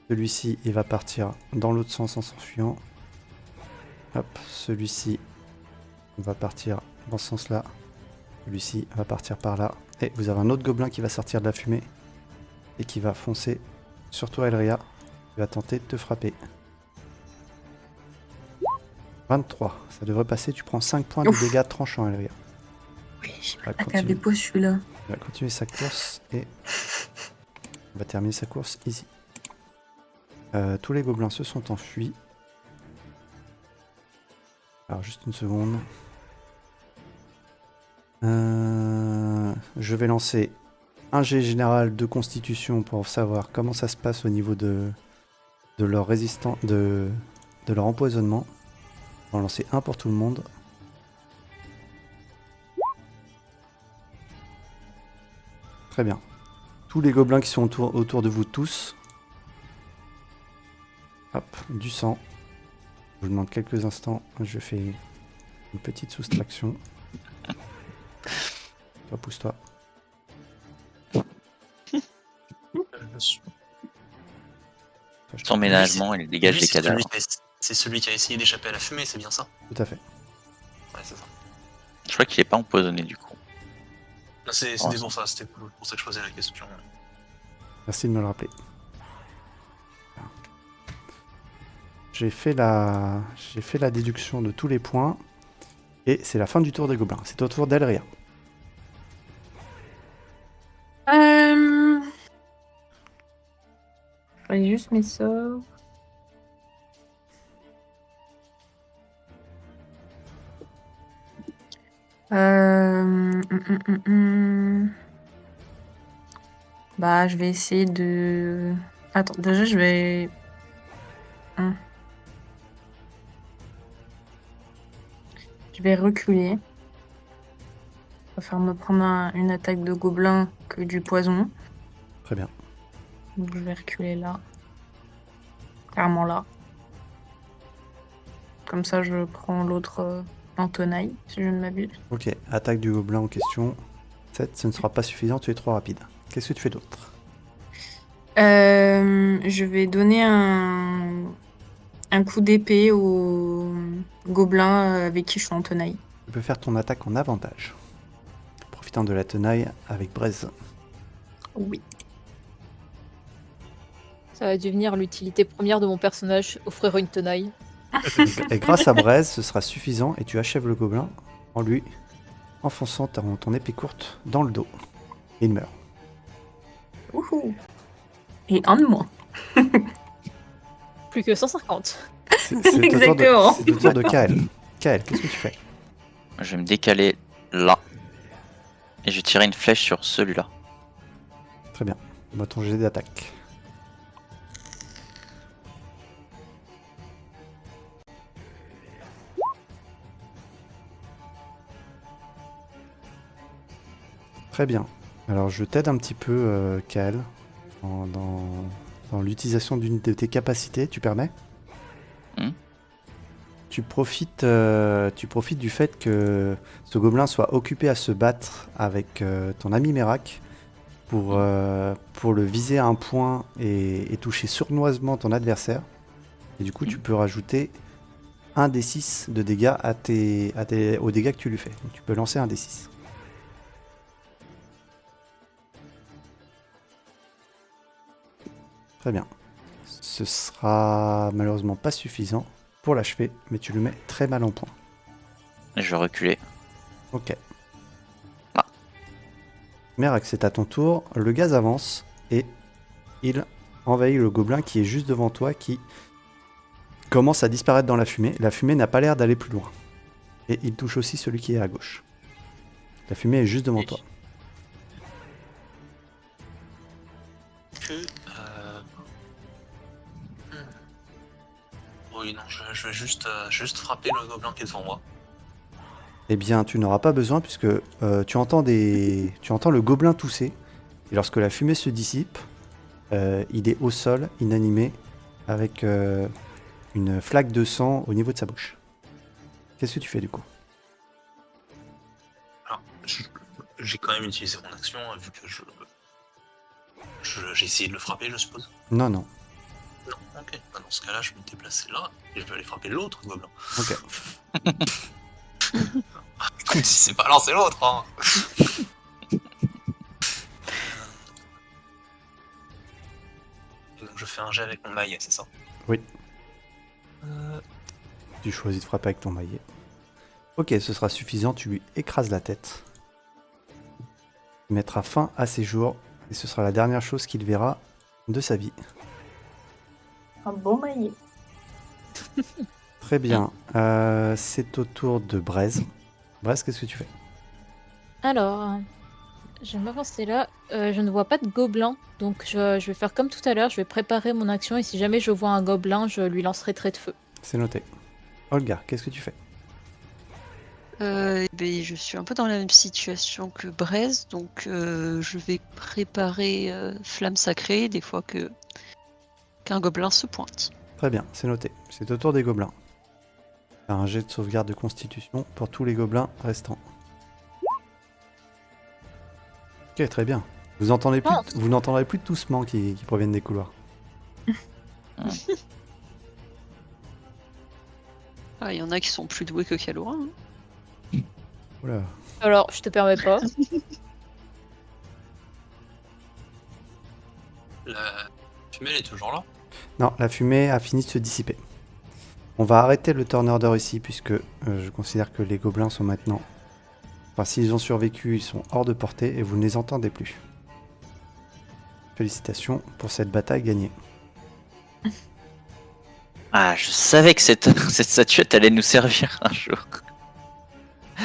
Celui-ci, il va partir dans l'autre sens en s'enfuyant. Hop, celui-ci va partir dans ce sens-là. Celui-ci va partir par là. Et vous avez un autre gobelin qui va sortir de la fumée et qui va foncer sur toi, Elria. Il va tenter de te frapper. 23, ça devrait passer. Tu prends 5 points de Ouf. dégâts tranchants, Elria. Oui, j'ai Il va accablé pas celui-là. il va continuer sa course et il va terminer sa course ici. Tous les gobelins se sont enfuis. Alors juste une seconde. Je vais lancer un jet général de constitution pour savoir comment ça se passe au niveau de leur résistance, de leur empoisonnement. On va en lancer un pour tout le monde. Très bien. Tous les gobelins qui sont autour de vous tous. Hop, du sang. Je vous demande quelques instants. Je fais une petite soustraction. Toi, pousse-toi. Toi, je Sans te- ménagement, il dégage Lui, les c'est cadavres. c'est celui qui a essayé d'échapper à la fumée, c'est bien ça? Tout à fait. Ouais, c'est ça. Je crois qu'il est pas empoisonné du coup. Non, c'était Oh, pour ça, c'était pour ça que je posais la question. Merci de me le rappeler. J'ai fait la déduction de tous les points. Et c'est la fin du tour des gobelins. C'est au tour d'Elria. Je regarde juste mes sorts. Bah, je vais essayer de... Attends, déjà, je vais... Je vais reculer. Je préfère me prendre une attaque de gobelin que du poison. Très bien. Donc, je vais reculer là. Carrément là. Comme ça, je prends l'autre en tenaille, si je ne m'abuse. Ok, attaque du gobelin en question. 7, ce ne sera pas suffisant, tu es trop rapide. Qu'est-ce que tu fais d'autre? Je vais donner un coup d'épée au gobelin avec qui je suis en tenaille. Tu peux faire ton attaque en avantage. Profitant de la tenaille avec Braise. Oui. Ça va devenir l'utilité première de mon personnage, offrir une tenaille. Et grâce à Braise, ce sera suffisant et tu achèves le gobelin en lui enfonçant ton épée courte dans le dos. Et il meurt. Wouhou. Et un de moins. Plus que 150. C'est au tour de- Exactement. c'est au tour de Kael. Kael, qu'est-ce que tu fais? Je vais me décaler là. Et je vais tirer une flèche sur celui-là. Très bien. Moi, ton jet d'attaque. Très bien. Alors, je t'aide un petit peu, Kael, dans l'utilisation d'une de tes capacités. Tu permets? tu profites du fait que ce gobelin soit occupé à se battre avec ton ami Merak pour le viser à un point et toucher sournoisement ton adversaire. Et du coup, tu peux rajouter un D6 de dégâts aux dégâts que tu lui fais. Donc, tu peux lancer un D6. Très bien. Ce sera malheureusement pas suffisant pour l'achever, mais tu le mets très mal en point. Je vais reculer. Ok. Ah. Merak, c'est à ton tour. Le gaz avance et il envahit le gobelin qui est juste devant toi, qui commence à disparaître dans la fumée. La fumée n'a pas l'air d'aller plus loin. Et il touche aussi celui qui est à gauche. La fumée est juste devant toi. Oui, non, je vais juste frapper le gobelin qui est devant moi. Eh bien, tu n'auras pas besoin puisque tu entends le gobelin tousser. Et lorsque la fumée se dissipe, il est au sol, inanimé, avec une flaque de sang au niveau de sa bouche. Qu'est-ce que tu fais du coup? Alors, j'ai quand même utilisé mon action, vu que j'ai essayé de le frapper, je suppose. Non, non. Non, ok. Bah, dans ce cas-là, je vais me déplacer là et je vais aller frapper l'autre gobelin. Ok. Écoute, si c'est pas l'un, c'est l'autre, hein. Et donc je fais un jet avec mon maillet, c'est ça? Oui. Euh, Tu choisis de frapper avec ton maillet. Ok, ce sera suffisant, tu lui écrases la tête. Il mettra fin à ses jours et ce sera la dernière chose qu'il verra de sa vie. Un bon maillet. Très bien. C'est au tour de Braise. Braise, qu'est-ce que tu fais? Alors, je vais m'avancer là. Je ne vois pas de gobelin, donc je vais faire comme tout à l'heure. Je vais préparer mon action et si jamais je vois un gobelin, je lui lancerai trait de feu. C'est noté. Olga, qu'est-ce que tu fais? Ben, je suis un peu dans la même situation que Braise, donc je vais préparer Flamme Sacrée des fois qu'un gobelin se pointe. Très bien, c'est noté. C'est au tour des gobelins. Faire un jet de sauvegarde de constitution pour tous les gobelins restants. Ok, très bien. Vous n'entendrez plus de toussements qui proviennent des couloirs. Ah, il y en a qui sont plus doués que Kalora. Hein. Oula. Alors, je te permets pas. La fumée, elle est toujours là. Non, la fumée a fini de se dissiper. On va arrêter le turn order ici puisque je considère que les gobelins sont maintenant... Enfin, s'ils ont survécu, ils sont hors de portée et vous ne les entendez plus. Félicitations pour cette bataille gagnée. Ah, je savais que cette statuette allait nous servir un jour.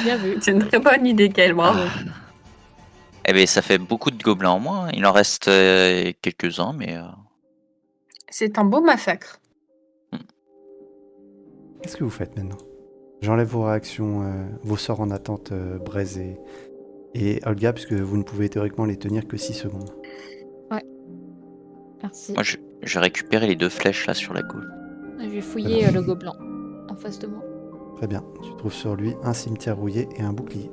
Bien vu. C'est une très bonne idée, Kael, bravo. Eh bien, ça fait beaucoup de gobelins en moins. Il en reste quelques-uns, mais... C'est un beau massacre. Qu'est-ce que vous faites maintenant? J'enlève vos réactions, vos sorts en attente, Braise et Olga, puisque vous ne pouvez théoriquement les tenir que 6 secondes. Merci. Moi, je vais récupérer les 2 flèches là sur la gauche. Je vais fouiller le gobelin en face de moi. Très bien, tu trouves sur lui un cimetière rouillé et un bouclier.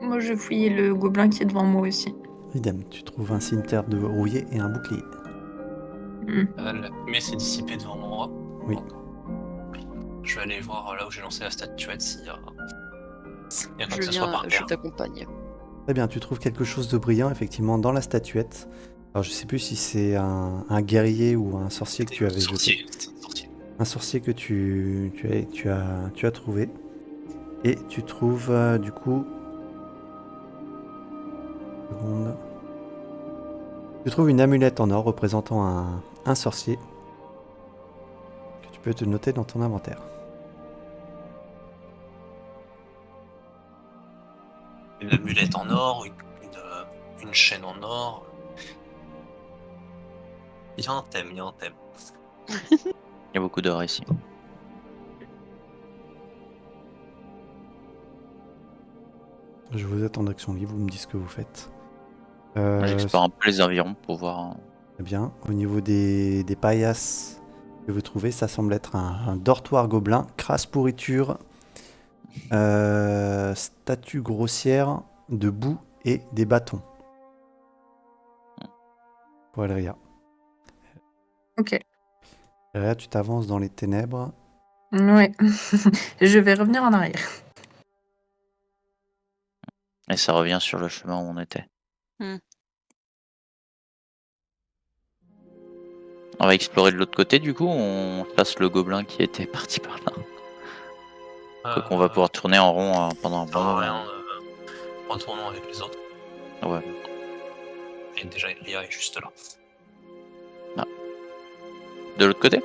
Moi, je fouillais le gobelin qui est devant moi aussi. Idem, tu trouves un cimetière de rouillé et un bouclier. La fumée s'est dissipée devant moi. Oui. Je vais aller voir là où j'ai lancé la statuette s'il y a quoi que Je ce soit viens, par je terre. t'accompagne. Très bien, tu trouves quelque chose de brillant effectivement dans la statuette. Alors je sais plus si c'est un guerrier ou un sorcier que tu avais jeté. C'était un sorcier. Un sorcier que tu as trouvé. Et tu trouves du coup... Seconde. Tu trouves une amulette en or représentant un sorcier que tu peux te noter dans ton inventaire. Une amulette en or, une chaîne en or. Il y a un thème, il y a un thème. Il y a beaucoup d'or ici. Je vous attends d'action libre, vous me dites ce que vous faites. J'explore un peu les environs pour voir Très bien. Au niveau des paillasses que vous trouvez, ça semble être un dortoir gobelin, crasse pourriture, statue grossière de boue et des bâtons. Pour Elria. Ok. Elria, tu t'avances dans les ténèbres. Ouais. Je vais revenir en arrière. Et ça revient sur le chemin où on était. Hmm. On va explorer de l'autre côté, du coup, on passe le gobelin qui était parti par là. Qu'on va pouvoir tourner en rond pendant un Ça bon sert à moment. rien. Retournons avec les autres. Ouais. Et déjà, Elia est juste là. De l'autre côté?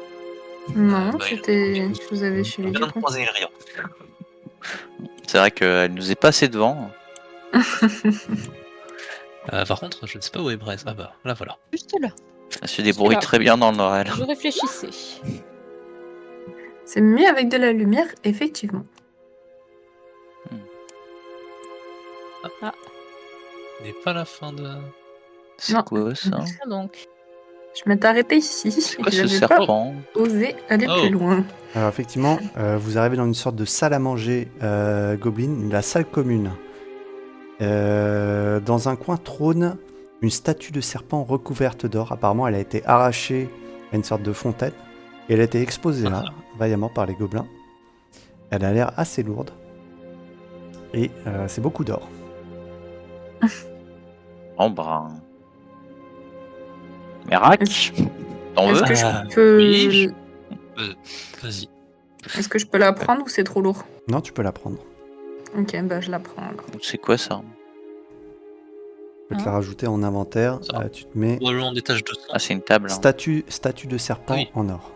Non, Bah, c'était. Je vous avais suivi On du vient de coup. croiser Elia. C'est vrai qu'elle nous est passée devant. Par contre, je ne sais pas où est Braise. Ah bah, là voilà. Juste là. Elle se débrouille là. très bien dans le noir, elle. Je réfléchissais. C'est mieux avec de la lumière, effectivement. N'est pas la fin de. C'est Non. quoi ça? Ah, donc. Je m'étais arrêtée ici. C'est quoi ce J'avais pas serpent? osé aller Oh. plus loin. Alors effectivement, vous arrivez dans une sorte de salle à manger gobelin, la salle commune. Dans un coin trône une statue de serpent recouverte d'or. Apparemment, elle a été arrachée à une sorte de fontaine et elle a été exposée là, vaillamment par les gobelins. Elle a l'air assez lourde et c'est beaucoup d'or. Oh bah. Mirac, t'en veux? Est-ce que Ah, je peux. oui, Vas-y. Est-ce que je peux la prendre ou c'est trop lourd? Non, tu peux la prendre. Ok, bah je la prends alors. C'est quoi ça? Tu peux te la rajouter en inventaire. Ça. Tu te mets Probablement des taches de sang. Ah, c'est une table. Hein. statue de serpent Oui. en or.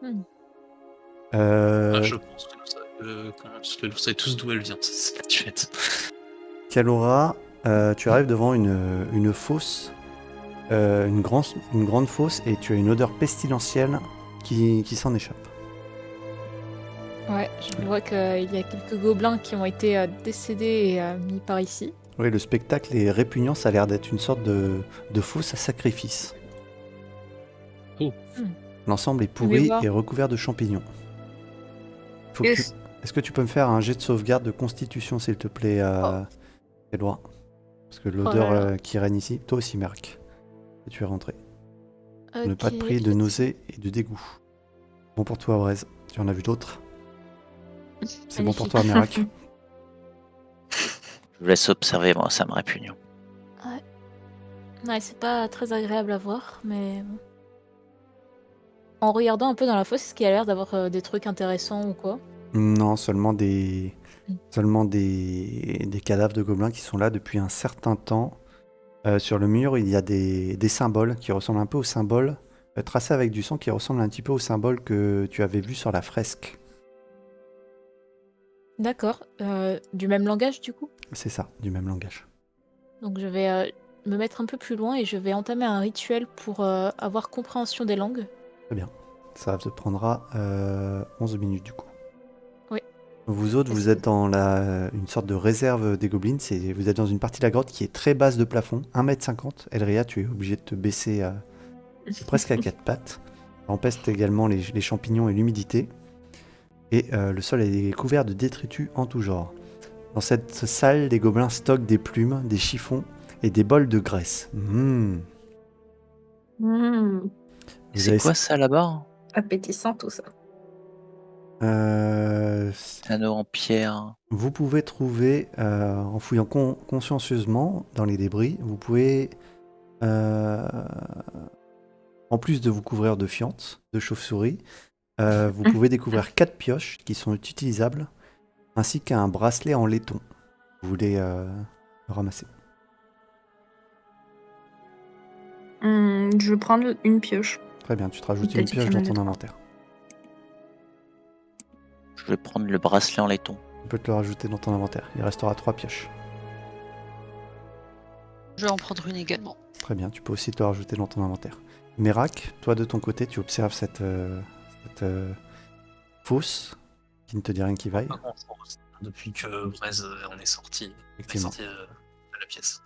Hmm. Je pense que vous savez tous d'où elle vient, cette statuette. Kalora, tu arrives devant une fosse, une grande fosse, et tu as une odeur pestilentielle qui s'en échappe. Ouais, je vois qu'il y a quelques gobelins qui ont été décédés et mis par ici. Oui, le spectacle est répugnant, ça a l'air d'être une sorte de fosse à sacrifice. Oh. L'ensemble est Je vais pourri voir. et recouvert de champignons. Est-ce- Est-ce que tu peux me faire un jet de sauvegarde de constitution, s'il te plaît, Éloi? Parce que l'odeur là là. qui règne ici, toi aussi, Merc, que tu es rentré. Ne pas te Ok. prier de nausée et de dégoût. Bon pour toi, Braise. Tu en as vu d'autres? C'est bon pour Magnifique. toi, Mirac. Je vous laisse observer, moi, ça me répugne. Ouais, c'est pas très agréable à voir, mais bon. En regardant un peu dans la fosse, est-ce qu'il y a l'air d'avoir des trucs intéressants ou quoi? Non, seulement des cadavres de gobelins qui sont là depuis un certain temps. Sur le mur, il y a des symboles qui ressemblent un peu aux symboles tracés avec du sang, qui ressemblent un petit peu aux symboles que tu avais vus sur la fresque. D'accord. Du même langage du coup? C'est ça, du même langage. Donc je vais me mettre un peu plus loin et je vais entamer un rituel pour avoir compréhension des langues. Très bien. Ça te prendra 11 minutes du coup. Oui. Vous autres, vous êtes dans une sorte de réserve des gobelins. Vous êtes dans une partie de la grotte qui est très basse de plafond, 1,50 m. Elria, tu es obligé de te baisser presque à quatre pattes. Ça empeste également les champignons et l'humidité. Et le sol est couvert de détritus en tout genre. Dans cette salle, les gobelins stockent des plumes, des chiffons et des bols de graisse. Hmm, C'est avez- quoi ça là-bas? appétissant tout ça. Anneau en pierre. Vous pouvez trouver, en fouillant consciencieusement dans les débris, vous pouvez, en plus de vous couvrir de fientes, de chauves-souris, vous pouvez découvrir 4 pioches qui sont utilisables, ainsi qu'un bracelet en laiton. Vous voulez le ramasser. Je vais prendre une pioche. Très bien, tu te rajoutes T'as une dit que pioche tu dans m'avais ton trois. inventaire. Je vais prendre le bracelet en laiton. Tu peux te le rajouter dans ton inventaire. Il restera 3 pioches. Je vais en prendre une également. Très bien, tu peux aussi te le rajouter dans ton inventaire. Mérac, toi de ton côté, tu observes cette fosse qui ne te dit rien qui vaille. Depuis que Braise en est sorti, Effectivement. de la pièce.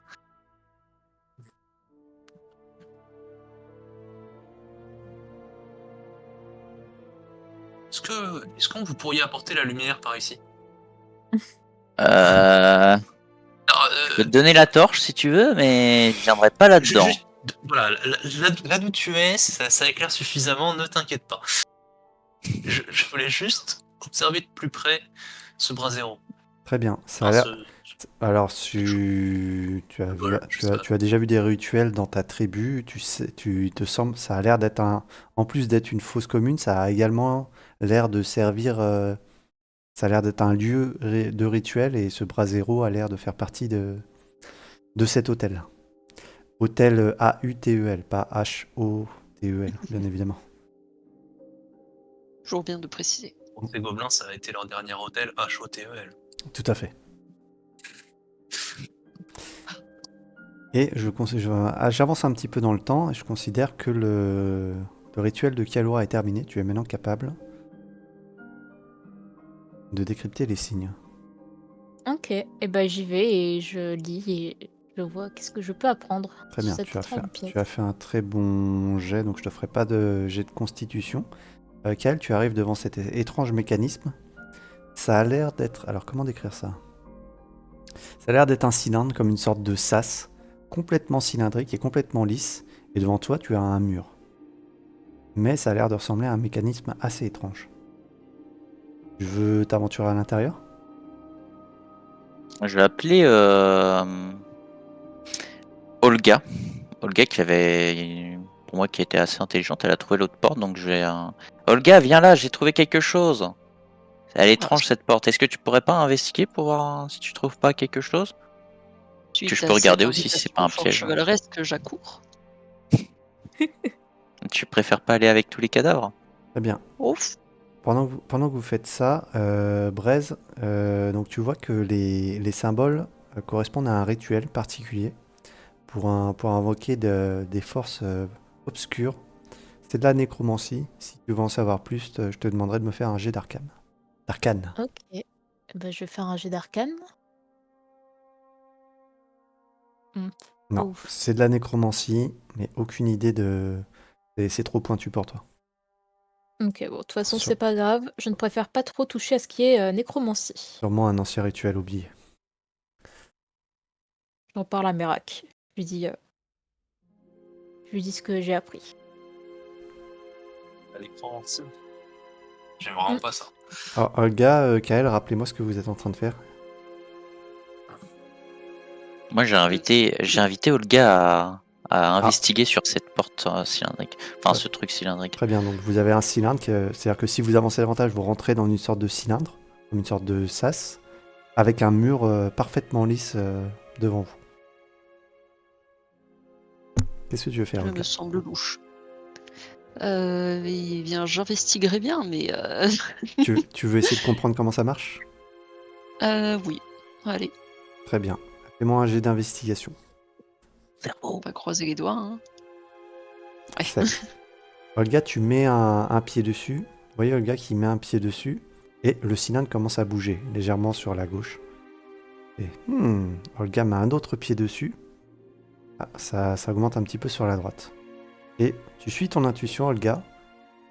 Est-ce que vous pourriez apporter la lumière par ici? Euh, Alors, je peux te donner la torche si tu veux, mais je viendrai pas là-dedans. juste, voilà, là d'où tu es, ça éclaire suffisamment, ne t'inquiète pas. Je voulais juste observer de plus près ce bras zéro. Très bien. Ça a Enfin, l'air. Alors, tu as vu, bol, je sais pas. tu as déjà vu des rituels dans ta tribu. Tu sais, il te semble, ça a l'air d'être en plus d'être une fosse commune, ça a également l'air de servir. Ça a l'air d'être un lieu de rituel et ce brasero a l'air de faire partie de cet hôtel. Hôtel AUTEL, pas HOTEL, bien évidemment. Toujours bien de préciser. Pour ces gobelins, ça a été leur dernier hôtel, HOTEL. Tout à fait. Et j'avance un petit peu dans le temps et je considère que le rituel de Kialora est terminé. Tu es maintenant capable de décrypter les signes. Ok, et ben j'y vais et je lis et je vois qu'est-ce que je peux apprendre. Très bien, sur tu as, cette trompiette. tu as fait un très bon jet, donc je te ferai pas de jet de constitution. Kael, tu arrives devant cet étrange mécanisme. Ça a l'air d'être... Alors comment décrire ça? Ça a l'air d'être un cylindre, comme une sorte de sas, complètement cylindrique et complètement lisse. Et devant toi, tu as un mur. Mais ça a l'air de ressembler à un mécanisme assez étrange. Tu veux t'aventurer à l'intérieur? Je vais appeler Olga. Olga qui avait, pour moi, qui était assez intelligente, elle a trouvé l'autre porte, donc je vais... Olga, viens là, j'ai trouvé quelque chose. Elle est étrange cette porte. Est-ce que tu pourrais pas investiguer pour voir si tu trouves pas quelque chose? Suite je à peux regarder cette aussi si c'est invitation pas un fort piège. chevaleresque, j'accours. Tu préfères pas aller avec tous les cadavres? Très bien. Ouf. Pendant que vous faites ça, Braise, donc tu vois que les symboles correspondent à un rituel particulier pour invoquer des forces obscures. C'est de la nécromancie. Si tu veux en savoir plus, je te demanderai de me faire un jet d'arcane. D'arcane. Ok, ben, je vais faire un jet d'arcane. Non, Ouf. c'est de la nécromancie, mais aucune idée de... C'est trop pointu pour toi. Ok, bon, de toute façon, Sur- c'est pas grave. Je ne préfère pas trop toucher à ce qui est nécromancie. Sûrement un ancien rituel oublié. J'en parle à Merak. Je lui dis ce que j'ai appris. À l'écran, j'aime vraiment pas ça. Alors, Olga, Kael, rappelez-moi ce que vous êtes en train de faire. Moi, j'ai invité Olga à investiguer sur cette porte cylindrique. Enfin, Ouais. ce truc cylindrique. Très bien, donc vous avez un cylindre, c'est-à-dire que si vous avancez davantage, vous rentrez dans une sorte de cylindre, comme une sorte de sas, avec un mur parfaitement lisse devant vous. Qu'est-ce que tu veux faire, Ça Olga? me semble louche. Eh bien, j'investiguerai bien, mais tu veux essayer de comprendre comment ça marche? oui. Allez, Très bien. Fais-moi un jet d'investigation. on va croiser les doigts. Hein. Ouais. 7. Olga, tu mets un pied dessus. Vous voyez Olga qui met un pied dessus et le cylindre commence à bouger légèrement sur la gauche. Et Olga met un autre pied dessus. Ah, ça augmente un petit peu sur la droite. Et tu suis ton intuition, Olga,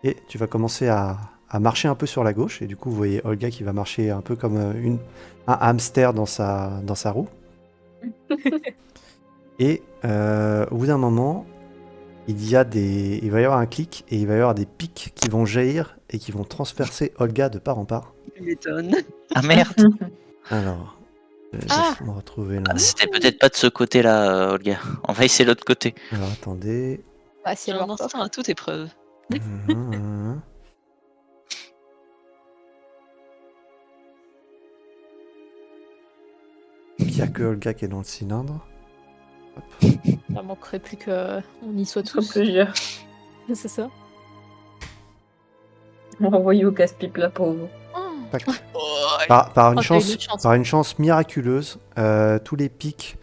et tu vas commencer à marcher un peu sur la gauche. Et du coup, vous voyez Olga qui va marcher un peu comme un hamster dans sa roue. Et au bout d'un moment, il va y avoir un clic et il va y avoir des pics qui vont jaillir et qui vont transpercer Olga de part en part. Tu m'étonnes. Ah merde! Alors, Ah laisse-moi retrouver là. C'était peut-être pas de ce côté-là, Olga. On va essayer l'autre côté. Alors, attendez. Bah, si C'est elle un meurt pas. instinct à toute épreuve. Hum. Il n'y a que Olga qui est dans le cylindre. Ça manquerait plus qu'on y soit Trop tous. plusieurs. C'est ça. On va envoyer au casse-pipe la pauvre. Oh. Tac. Oh, Par Oh, une t'as eu chance, une chance. par une chance miraculeuse, tous les pics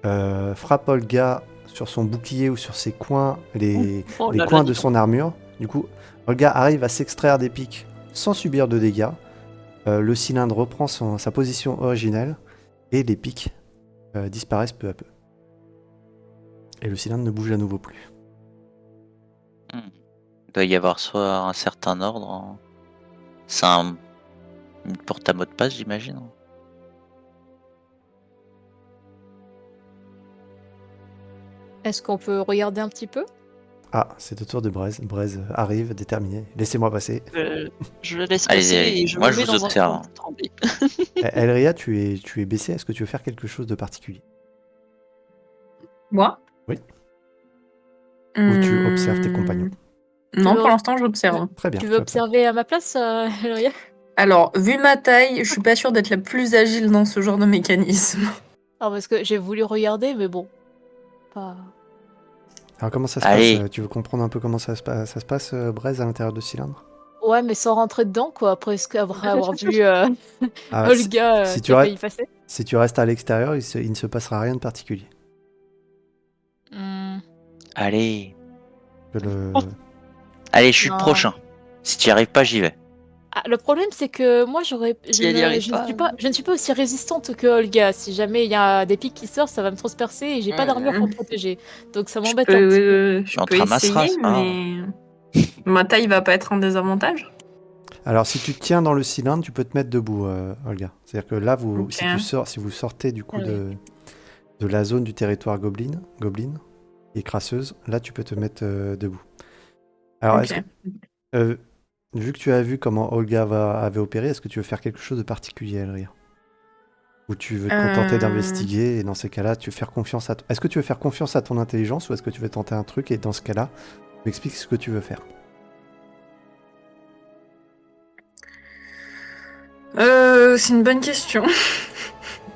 frappent Olga sur son bouclier ou sur ses coins, les Oh les là là, coins dis de donc. son armure. Du coup, Olga arrive à s'extraire des pics sans subir de dégâts. Le cylindre reprend sa position originelle et les pics disparaissent peu à peu. Et le cylindre ne bouge à nouveau plus. Il doit y avoir soit un certain ordre C'est une porte à mot de passe, j'imagine. Est-ce qu'on peut regarder un petit peu? Ah, c'est au tour de Braise. Braise arrive, déterminé. Laissez-moi passer. Je le laisse Allez-y, passer allez-y. et je Moi, me je mets vous dans un observe. coin pour trembler. Elria, tu es baissé. Est-ce que tu veux faire quelque chose de particulier? Moi? Oui. Ou tu observes tes compagnons? Non, Tu pour veux- l'instant, j'observe. Très bien. Tu tu veux observes. observer à ma place, Elria? Alors, vu ma taille, je suis pas sûre d'être la plus agile dans ce genre de mécanisme. Alors, parce que j'ai voulu regarder, mais bon. Pas... Alors comment ça se Allez. passe? Tu veux comprendre un peu comment ça se passe, Braise, à l'intérieur de cylindre? Ouais, mais sans rentrer dedans, quoi, après avoir vu Ah, Olga si qui tu a re- failli passer. Si tu restes à l'extérieur, il ne se passera rien de particulier. Hmm. Allez. Que le... Allez, je suis le Non. prochain. Si tu n'y arrives pas, j'y vais. Ah, le problème, c'est que moi, Si elle y arrive pas, je ne suis pas aussi résistante que Olga. Si jamais il y a des pics qui sortent, ça va me transpercer et j'ai pas d'armure pour me protéger. Donc ça m'embête un petit peu. Je On te peux ramassera, essayer, c'est pas grave. mais ma taille va pas être un désavantage. Alors si tu tiens dans le cylindre, tu peux te mettre debout, Olga. C'est-à-dire que là, Ok. si vous sortez du coup Ah oui. de la zone du territoire goblin et crasseuse, là tu peux te mettre debout. Alors Ok. est-ce que, vu que tu as vu comment Olga avait opéré, est-ce que tu veux faire quelque chose de particulier, Elria? Ou tu veux te contenter d'investiguer et dans ces cas-là, tu veux faire confiance à Est-ce que tu veux faire confiance à ton intelligence ou est-ce que tu veux tenter un truc et dans ce cas-là, tu m'expliques ce que tu veux faire? C'est une bonne question.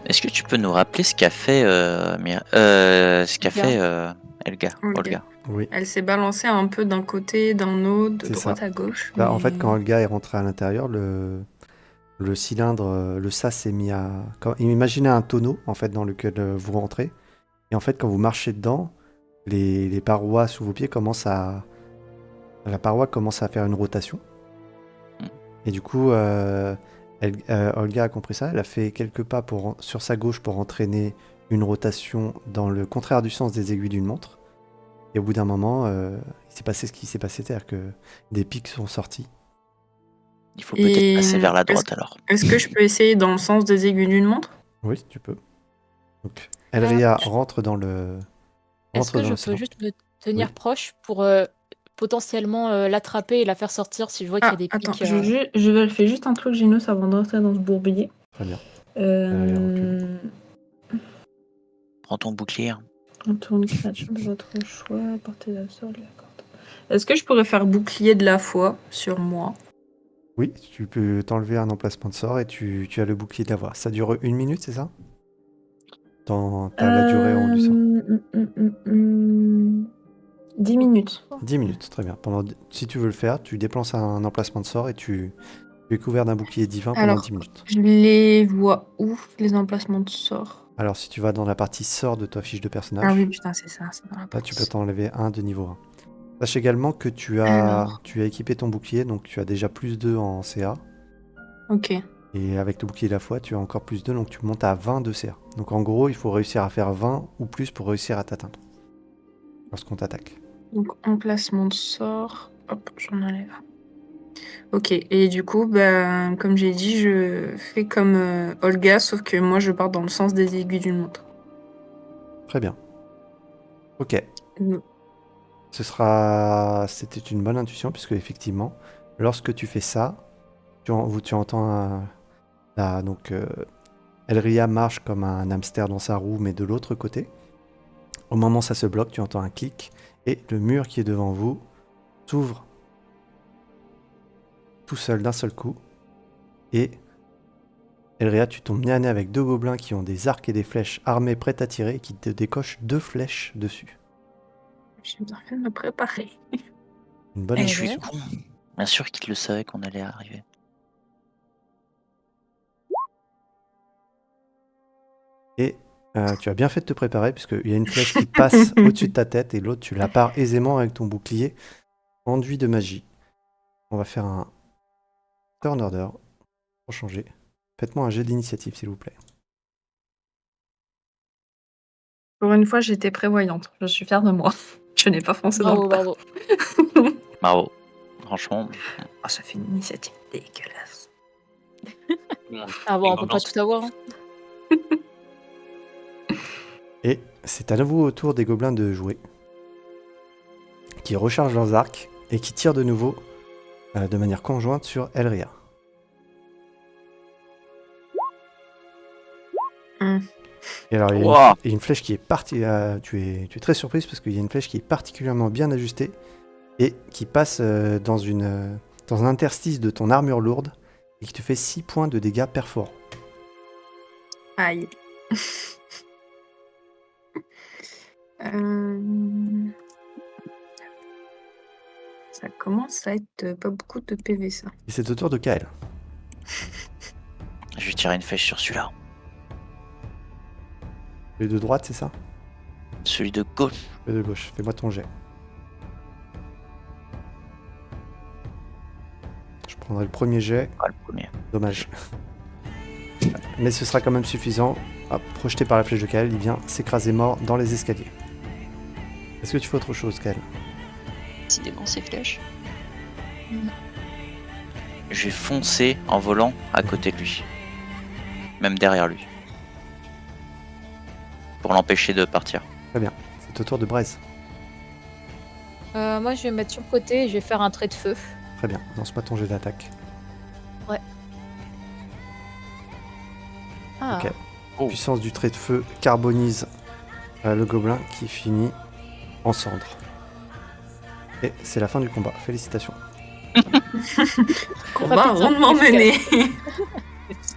Est-ce que tu peux nous rappeler ce qu'a fait, Elga? Olga. Olga. Oui. Elle s'est balancée un peu d'un côté, d'un autre, de C'est droite ça. à gauche. Bah, en mais- fait, quand Olga est rentrée à l'intérieur, le cylindre, le sas s'est mis à... Imaginez un tonneau, en fait, dans lequel vous rentrez. Et en fait, quand vous marchez dedans, les parois sous vos pieds commencent à... La paroi commence à faire une rotation. Et du coup, Olga a compris ça. Elle a fait quelques pas sur sa gauche pour entraîner une rotation dans le contraire du sens des aiguilles d'une montre. Et au bout d'un moment, il s'est passé ce qui s'est passé, c'est-à-dire que des pics sont sortis. Il faut peut-être Et passer vers la est-ce- droite alors. Est-ce que je peux essayer dans le sens des aiguilles d'une montre? Oui, tu peux. Donc, Elria rentre dans le... Est-ce que je peux cylindre. juste me tenir Oui. proche pour potentiellement l'attraper et la faire sortir si je vois qu'il y a des attends, pics je vérifie juste un truc, Ginos, avant d'entrer dans ce bourbier. Très bien. Prends ton bouclier. Un tourne créature de votre choix, portée d'un sort de la corde. Est-ce que je pourrais faire bouclier de la foi sur moi? Oui, tu peux t'enlever un emplacement de sort et tu as le bouclier de la voix. Ça dure 1 minute, c'est ça? T'as la durée en du sort. 10 minutes. 10 minutes, très bien. Si tu veux le faire, tu déplaces un emplacement de sort et tu es couvert d'un bouclier divin pendant Alors, 10 minutes. je les vois où, les emplacements de sort? Alors, si tu vas dans la partie sort de ta fiche de personnage, Ah oui, putain, c'est ça, c'est dans la là, partie tu peux t'enlever un de niveau 1. Sache également que tu as équipé ton bouclier, donc tu as déjà plus 2 en CA. Ok. Et avec le bouclier de la foi, tu as encore plus 2, donc tu montes à 20 de CA. Donc en gros, il faut réussir à faire 20 ou plus pour réussir à t'atteindre lorsqu'on t'attaque. Donc, emplacement de sort. Hop, j'en enlève. Ok, et du coup, bah, comme j'ai dit, je fais comme Olga, sauf que moi, je pars dans le sens des aiguilles d'une montre. Très bien. Ok. Mm. C'était une bonne intuition, puisque effectivement, lorsque tu fais ça, tu entends donc Elria marche comme un hamster dans sa roue, mais de l'autre côté. Au moment où ça se bloque, tu entends un clic, et le mur qui est devant vous s'ouvre tout seul d'un seul coup. Et Elria, tu tombes nez à nez avec 2 gobelins qui ont des arcs et des flèches armés prêts à tirer et qui te décochent 2 flèches dessus. J'ai bien fait de me préparer. Une bonne Je suis intuition. con. Bien sûr qu'il le savait qu'on allait arriver. Et tu as bien fait de te préparer, puisqu'il y a une flèche qui passe au-dessus de ta tête et l'autre, tu la pares aisément avec ton bouclier enduit de magie. On va faire un turn order pour changer. Faites-moi un jet d'initiative, s'il vous plaît. Pour une fois, j'étais prévoyante. Je suis fière de moi. Je n'ai pas foncé dans Bravo, le tas. bravo. Bravo. Franchement, Oh, ça fait une initiative Dégueulasse. Ah bon, Les on peut gobelins pas sont- tout avoir. Hein. Et c'est à nouveau au tour des gobelins de jouer. Qui rechargent leurs arcs et qui tirent de nouveau de manière conjointe sur Elria. Et alors, il y a Ouah. une flèche qui est partie. Tu es très surprise parce qu'il y a une flèche qui est particulièrement bien ajustée et qui passe dans un interstice de ton armure lourde et qui te fait 6 points de dégâts perforants. Aïe. Euh, Ça commence à être pas beaucoup de PV, ça. Et c'est au tour de Kael. Je vais tirer une flèche sur celui-là. Le de droite, c'est ça? Celui de gauche. Le de gauche. Fais-moi ton jet. Je prendrai le premier jet. Ah, le premier. Dommage. Mais ce sera quand même suffisant. Hop, projeté par la flèche de Kael, il vient s'écraser mort dans les escaliers. Est-ce que tu fais autre chose, Kael? Décidément, ces flèches. Je vais foncer en volant à côté de lui. Même derrière lui. Pour l'empêcher de partir. C'est au tour de Braise. Moi, je vais me mettre sur le côté et je vais faire un trait de feu. Très bien, lance-moi ton jet d'attaque. Ah, Ok. Oh. Puissance du trait de feu carbonise le gobelin qui finit en cendres. Et c'est la fin du combat. Félicitations. Combat Rapide, rondement simple, mené.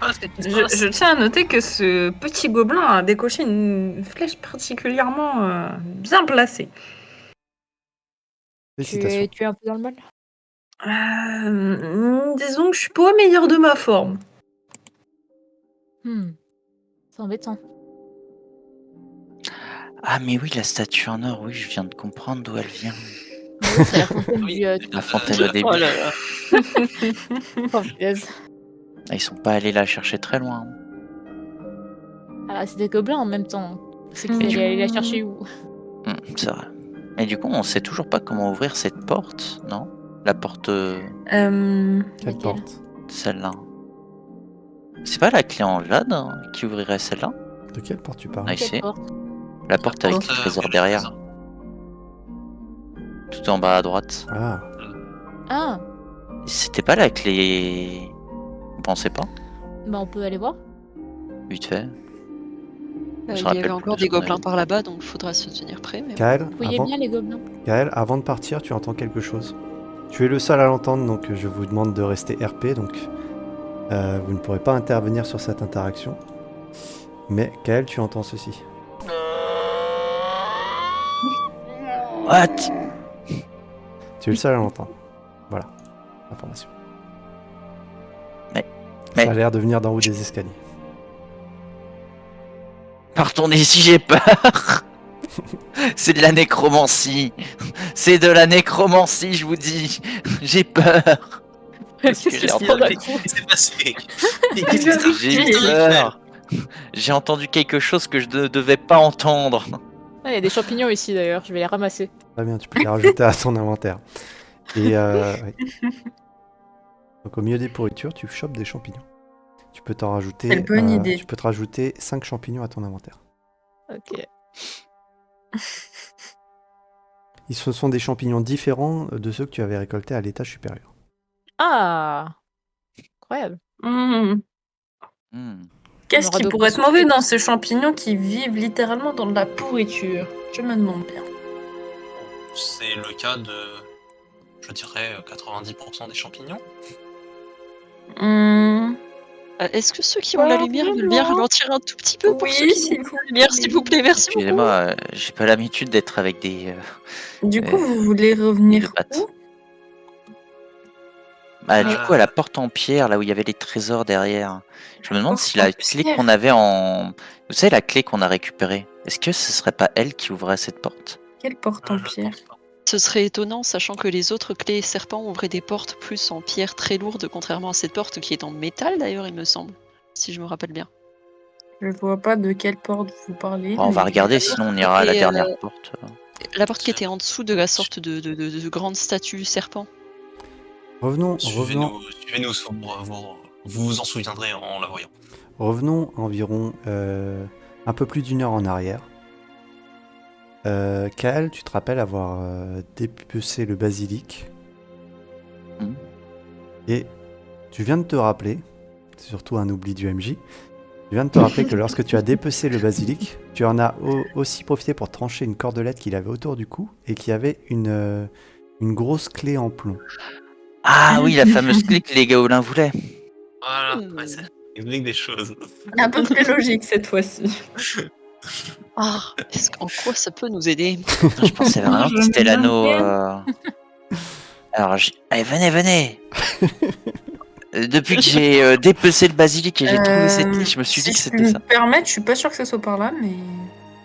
Ah, c'est qui se passe Je tiens à noter que ce petit gobelin a décoché une flèche particulièrement bien placée. Félicitations. tu es un peu dans le mal. Disons que je suis pas au meilleur de ma forme. C'est embêtant. Ah mais oui, la statue en or, oui, je viens de comprendre d'où elle vient. Oui, c'est la fontaine Oui. du... La fontaine au début. Oh là là. Oh, punaise. Ah, ils sont pas allés la chercher très loin. Ah, c'est des gobelins en même temps. C'est Mais qu'il du allait la coup- chercher où? C'est vrai. Mais du coup, on sait toujours pas comment ouvrir cette porte, non? La porte, Quelle Laquelle? porte? celle-là. C'est pas la clé en jade hein, qui ouvrirait celle-là? De quelle porte tu parles? Ah, Quelle ici. porte? La porte avec Porte, le trésor avec le derrière, trésor. tout en bas à droite. Ah, Ah, C'était pas la clé... Vous pensez pas? bah on peut aller voir. Vite fait. Je me Il y rappelle avait plus encore de des ce qu'on avait gobelins dit. par là-bas, donc faudra se tenir prêt. Mais... Kael, Vous voyez bien les gobelins? Avant de partir, tu entends quelque chose. Tu es le seul à l'entendre, donc je vous demande de rester RP, donc vous ne pourrez pas intervenir sur cette interaction. Mais Kael, tu entends ceci. What? Tu es le seul à l'entendre. Voilà, information. Mais- Ça a l'air de venir d'en haut des escaliers. Partons ici, j'ai peur. C'est de la nécromancie. C'est de la nécromancie, je vous dis. J'ai peur. Qu'est-ce que qui j'ai se entendu passe d'un Mais coup qu'est-ce qui s'est passé? Mais qu'est-ce qui s'est J'ai eu peur. J'ai entendu quelque chose que je ne devais pas entendre. Ah, il y a des champignons ici d'ailleurs, je vais les ramasser. Très bien, tu peux les rajouter à ton inventaire. Et oui. Donc au milieu des pourritures, tu chopes des champignons. Tu peux t'en rajouter. Quelle bonne idée. Tu peux te rajouter 5 champignons à ton inventaire. Ok. Ce sont des champignons différents de ceux que tu avais récoltés à l'étage supérieur. Ah, incroyable. Hmm. Qu'est-ce On aura qui de pourrait quoi être mauvais souffler. dans ces champignons qui vivent littéralement dans de la pourriture? Je me demande bien. C'est le cas de, je dirais, 90% des champignons. Hmm. Est-ce que ceux qui ont la lumière veulent bien ralentir un tout petit peu pour Oui, ceux qui s'il ont vous la lumière, s'il vous plaît, merci beaucoup. Excusez-moi, j'ai pas l'habitude d'être avec des... Du coup, vous voulez revenir des pattes. où? Bah, du coup, à la porte en pierre, là où il y avait les trésors derrière, je me demande si la clé qu'on avait en... Vous savez, la clé qu'on a récupérée, est-ce que ce serait pas elle qui ouvrait cette porte? Quelle porte en Je pierre? pense pas. Ce serait étonnant, sachant que les autres clés serpents ouvraient des portes plus en pierre très lourdes, contrairement à cette porte qui est en métal d'ailleurs, il me semble, si je me rappelle bien. Je vois pas de quelle porte vous parlez. Bon, on va mais- regarder, sinon on ira à la Et, dernière porte. La porte qui était en dessous de la sorte de grande statue serpent. Revenons Suivez-nous, vous vous en souviendrez en la voyant. environ un peu plus d'1 heure en arrière. Kael, tu te rappelles avoir dépecé le basilic. Mhm. Et tu viens de te rappeler, c'est surtout un oubli du MJ, tu viens de te rappeler que lorsque tu as dépecé le basilic, tu en as aussi profité pour trancher une cordelette qu'il avait autour du cou et qui avait une grosse clé en plomb. Ah oui, la fameuse clé que les gobelins voulaient. Voilà, Hmm. ouais, c'est unique des choses. À peu près logique cette fois-ci. Ah, en quoi ça peut nous aider? Je pensais vraiment que c'était l'anneau. Alors, allez, venez. Depuis que j'ai dépecé le basilic et j'ai trouvé cette clé, je me suis dit que Si je c'était peux ça. me permettre, je suis pas sûre que ça soit par là, mais.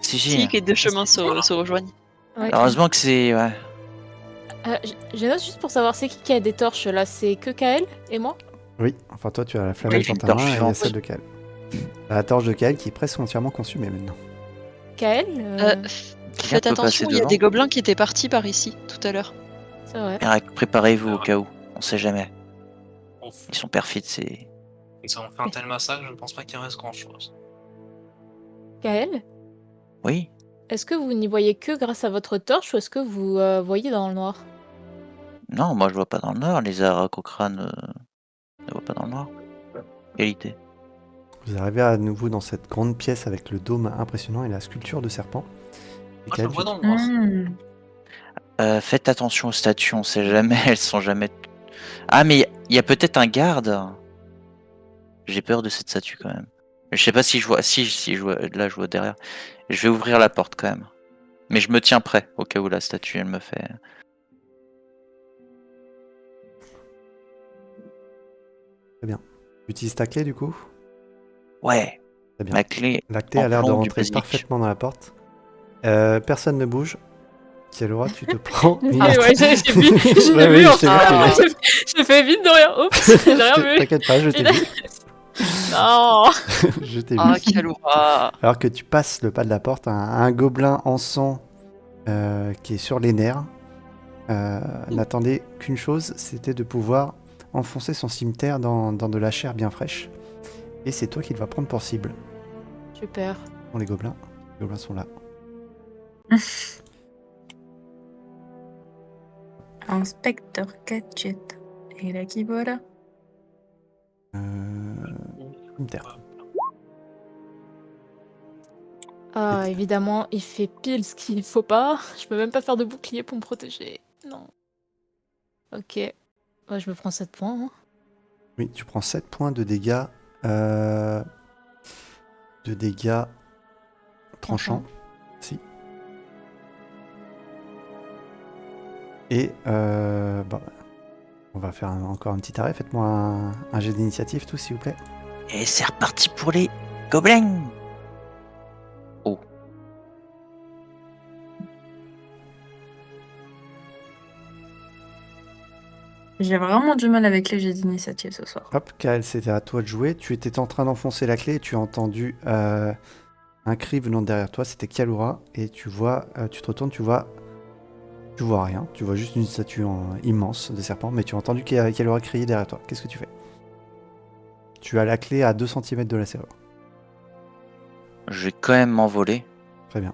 Si, Si, que les deux chemins se rejoignent. Ouais. Heureusement que c'est. Ouais. Je note juste pour savoir c'est qui a des torches là. C'est que Kael et moi? Oui, enfin toi tu as la flammette Oui, dans une ta torche main et il y a vivante. celle de Kael. La torche de Kael qui est presque entièrement consumée maintenant. Kael Faites peut attention, passer il y a devant. des gobelins qui étaient partis par ici tout à l'heure. C'est vrai. Préparez-vous au cas où. On sait jamais. Ouf. Ils sont perfides, c'est. Ils ont fait un tel massacre, je ne pense pas qu'il reste grand-chose. Kael, Oui. est-ce que vous n'y voyez que grâce à votre torche ou est-ce que vous voyez dans le noir? Non, moi je vois pas dans le noir. Les arachocranes ne voient pas dans le noir. Qualité. Vous arrivez à nouveau dans cette grande pièce avec le dôme impressionnant et la sculpture de serpent. Et Moi, je Kael, le vois tu- dans le noir. Faites attention aux statues, on sait jamais. Elles sont jamais. Ah, mais il y a peut-être un garde. J'ai peur de cette statue quand même. Je sais pas si je vois. Si je vois. Là, je vois derrière. Je vais ouvrir la porte quand même. Mais je me tiens prêt au cas où la statue elle me fait. Tu utilises ta clé du coup? Ouais. Très bien. Ma clé. La clé en a l'air de plomb du rentrer basilic. parfaitement dans la porte. Personne ne bouge. Kialora, tu te prends une Ah ouais, j'ai vu, j'ai Ouais, vu, oui, je enfin, t'ai vu. j'ai fait vite de rien. Oups, j'ai rien vu. T'inquiète pas, je t'ai vu. Non. Je t'ai vu. Ah, Kalura! Alors que tu passes le pas de la porte, un gobelin en sang qui est sur les nerfs n'attendait qu'une chose, c'était de pouvoir enfoncer son cimetière dans de la chair bien fraîche. Et c'est toi qui le vas prendre pour cible. Super. Bon, les gobelins sont là. Inspecteur Gadget. Et là qui voilà. Cimetière. Ah, évidemment, il fait pile ce qu'il faut pas. Je peux même pas faire de bouclier pour me protéger. Non. Ok. Ouais, je me prends 7 points. Hein. Oui, tu prends 7 points de dégâts. De dégâts tranchants. Si. Et on va faire encore un petit arrêt. Faites-moi un jet d'initiative, tous, s'il vous plaît. Et c'est reparti pour les gobelins. Oh. J'ai vraiment du mal avec les jets d'initiative ce soir. Hop, Kael, c'était à toi de jouer. Tu étais en train d'enfoncer la clé et tu as entendu un cri venant de derrière toi. C'était Kialura. Et tu vois, tu te retournes, tu vois rien. Tu vois juste une statue immense de serpent. Mais tu as entendu Kialura crier derrière toi. Qu'est-ce que tu fais? Tu as la clé à 2 cm de la serrure. Je vais quand même m'envoler. Très bien.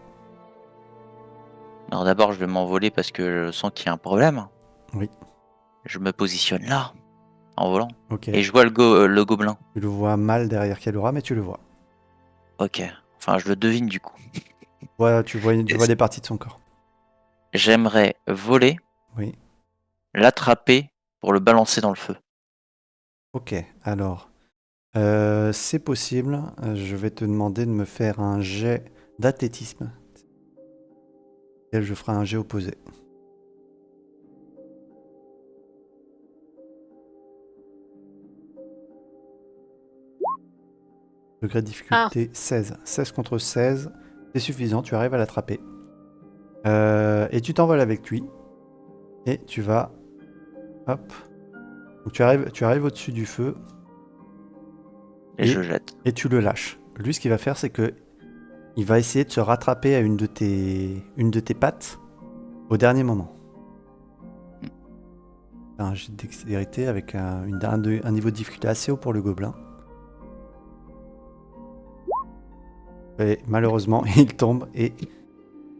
Alors d'abord, je vais m'envoler parce que je sens qu'il y a un problème. Oui. Je me positionne là, en volant. Ok. Et je vois le gobelin. Tu le vois mal derrière Kialura, mais tu le vois. Ok. Enfin, je le devine du coup. Ouais, tu vois des parties de son corps. J'aimerais voler, Oui. l'attraper pour le balancer dans le feu. Ok, alors. C'est possible. Je vais te demander de me faire un jet d'athlétisme. Et je ferai un jet opposé. Degré de difficulté 16. 16 contre 16. C'est suffisant, tu arrives à l'attraper. Et tu t'envoles avec lui. Et tu vas... Hop. Donc tu arrives au-dessus du feu. Et je jette. Et tu le lâches. Lui, ce qu'il va faire, c'est que il va essayer de se rattraper à une de tes pattes au dernier moment. un jet de dextérité avec un niveau de difficulté assez haut pour le gobelin. Et malheureusement, il tombe et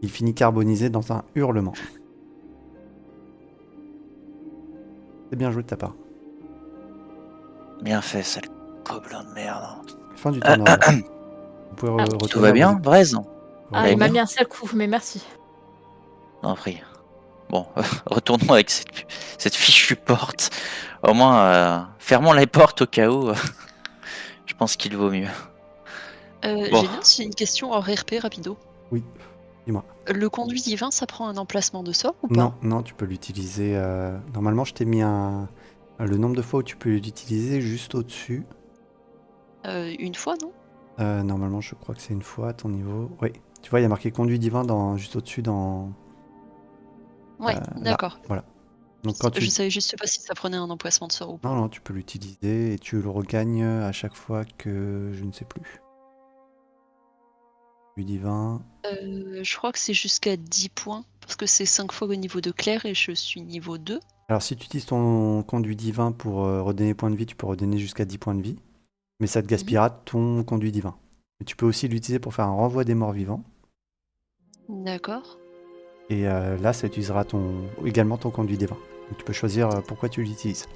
il finit carbonisé dans un hurlement. C'est bien joué de ta part. Bien fait, sale gobelin de merde. Fin du tournoi. Vous pouvez Ah, retourner Tout va à bien, vos- Braise? Ah, Ouais, il m'a bien. mis un sale coup, mais merci. Non, prie. Bon, retournons avec cette fichue porte. Au moins, fermons les portes au cas où. Je pense qu'il vaut mieux. Bon. Génial, c'est une question hors RP rapido. Oui, dis-moi. Le conduit divin, ça prend un emplacement de sort ou pas? Non, non, tu peux l'utiliser. Normalement, je t'ai mis le nombre de fois où tu peux l'utiliser juste au-dessus. Une fois, non? Normalement, je crois que c'est une fois à ton niveau. Oui, tu vois, il y a marqué conduit divin juste au-dessus dans. Ouais, là, d'accord. voilà. Donc quand Je tu. savais juste pas si ça prenait un emplacement de sort ou pas. Non, non, tu peux l'utiliser et tu le regagnes à chaque fois que je ne sais plus. Conduit divin. Je crois que c'est jusqu'à 10 points, parce que c'est 5 fois au niveau de Claire et je suis niveau 2. Alors, si tu utilises ton conduit divin pour redonner points de vie, tu peux redonner jusqu'à 10 points de vie. Mais ça te gaspillera ton conduit divin. Mais tu peux aussi l'utiliser pour faire un renvoi des morts vivants. D'accord. Et là, ça utilisera également ton conduit divin. Donc, tu peux choisir pourquoi tu l'utilises.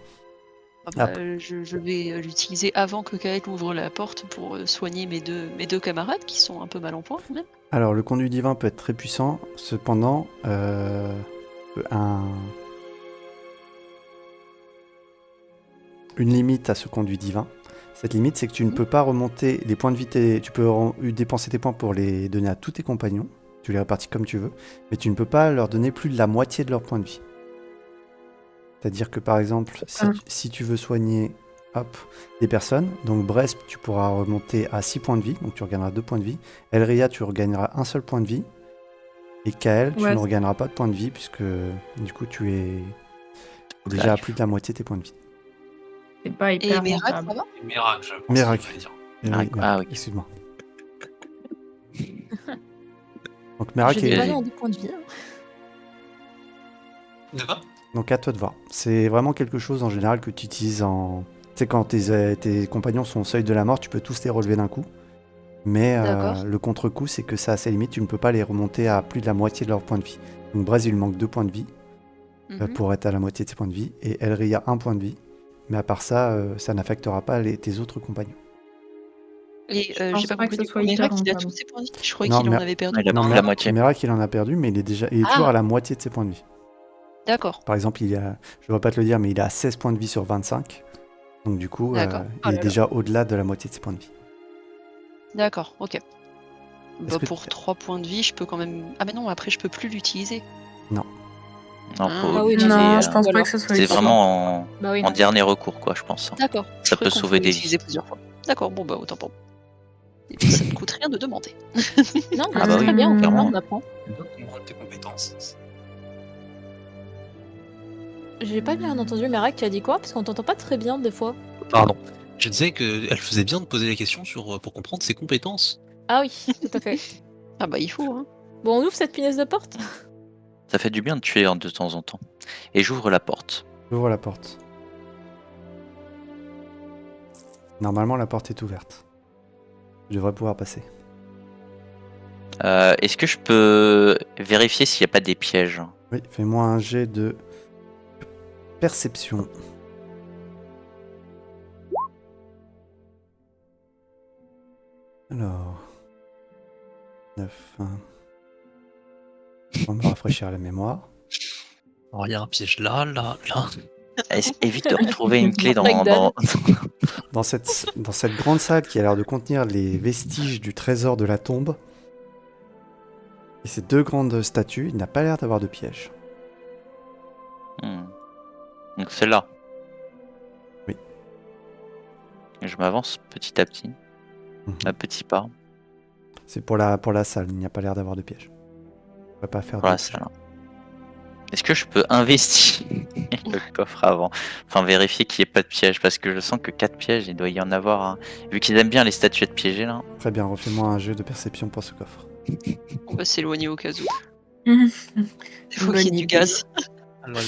Ah bah, Après. je vais l'utiliser avant que Kael ouvre la porte pour soigner mes deux camarades qui sont un peu mal en point quand même. Alors, le conduit divin peut être très puissant. Cependant, une limite à ce conduit divin. Cette limite, c'est que tu ne peux pas remonter les points de vie. Tu peux dépenser tes points pour les donner à tous tes compagnons. Tu les répartis comme tu veux. Mais tu ne peux pas leur donner plus de la moitié de leurs points de vie. C'est-à-dire que par exemple, si tu veux soigner des personnes, donc Bresp, tu pourras remonter à 6 points de vie, donc tu regagneras 2 points de vie. Elria, tu regagneras un seul point de vie. Et Kael, tu Ouais. ne regagneras pas de points de vie, puisque du coup, tu es déjà à plus de la moitié de tes points de vie. C'est pas Et hyper Mérac, rentable. ça va? Miracle, je pense. Miracle. qu'il fallait dire. Oui, Ah, oui. excuse-moi. Donc Merak Je n'ai pas est... dans 2 points de vie. De quoi? Donc à toi de voir. C'est vraiment quelque chose en général que tu utilises en... Tu sais, quand tes compagnons sont au seuil de la mort, tu peux tous les relever d'un coup. Mais D'accord. le contre-coup, c'est que ça a ses limites, tu ne peux pas les remonter à plus de la moitié de leurs points de vie. Donc Braz, il lui manque 2 points de vie pour être à la moitié de ses points de vie. Et Elria, 1 point de vie. Mais à part ça, ça n'affectera pas tes autres compagnons. Et pense j'ai pas pas que compris, ce soit Mérac, hyper il a rentable. tous ses points de vie? Je croyais Non, qu'il mais- en avait perdu. Il a Non, pris mais la moitié. Merak, il en a perdu, mais il est toujours à la moitié de ses points de vie. D'accord. Par exemple, je ne vais pas te le dire, mais il a 16 points de vie sur 25. Donc du coup, D'accord. Oh il là est là. déjà au-delà de la moitié de ses points de vie. D'accord, ok. Bah, que- pour 3 points de vie, je peux quand même. Ah, mais non, après, je peux plus l'utiliser. Non, Ah. faut Ah oui, l'utiliser, Non, je pense voilà. pas que ce soit c'est utile. vraiment Bah oui, en non. dernier recours, quoi, je pense. D'accord. Je Ça croyais peut qu'on sauver pouvait des l'utiliser vies. plusieurs fois. D'accord, bon, bah, autant pour moi. Et puis, ça ne coûte rien de demander. Non, Ah c'est bah très oui, bien, on clairement. apprend. Comprendre tes compétences. J'ai pas bien entendu Merak, tu as dit quoi? Parce qu'on t'entend pas très bien des fois. Pardon. Je disais qu'elle faisait bien de poser la question pour comprendre ses compétences. Ah oui, tout à fait. Ah, bah, il faut, hein. Bon, on ouvre cette punaise de porte. Ça fait du bien de tuer de temps en temps. Et j'ouvre la porte. J'ouvre la porte. Normalement, la porte est ouverte. Je devrais pouvoir passer. Est-ce que je peux vérifier s'il n'y a pas des pièges? Oui, fais-moi un jet de perception. Alors... 9... On va rafraîchir la mémoire. Alors, il y a un piège là. Évite de retrouver une clé Breakdown. Dans cette grande salle qui a l'air de contenir les vestiges du trésor de la tombe, et ces 2 grandes statues, il n'a pas l'air d'avoir de piège. Donc c'est là. Oui. Et je m'avance petit à petit, à petits pas, C'est pour la salle, il n'y a pas l'air d'avoir de piège. On va pas faire pour la de salle. Est-ce que je peux investir le coffre avant? Enfin, vérifier qu'il n'y ait pas de piège, parce que je sens que 4 pièges, il doit y en avoir un. Vu qu'ils aiment bien les statuettes piégées, là. Très bien, refais-moi un jeu de perception pour ce coffre. On va s'éloigner au cas où. Mhm. Il faut qu'il y ait Bonne du idée. gaz. Alors,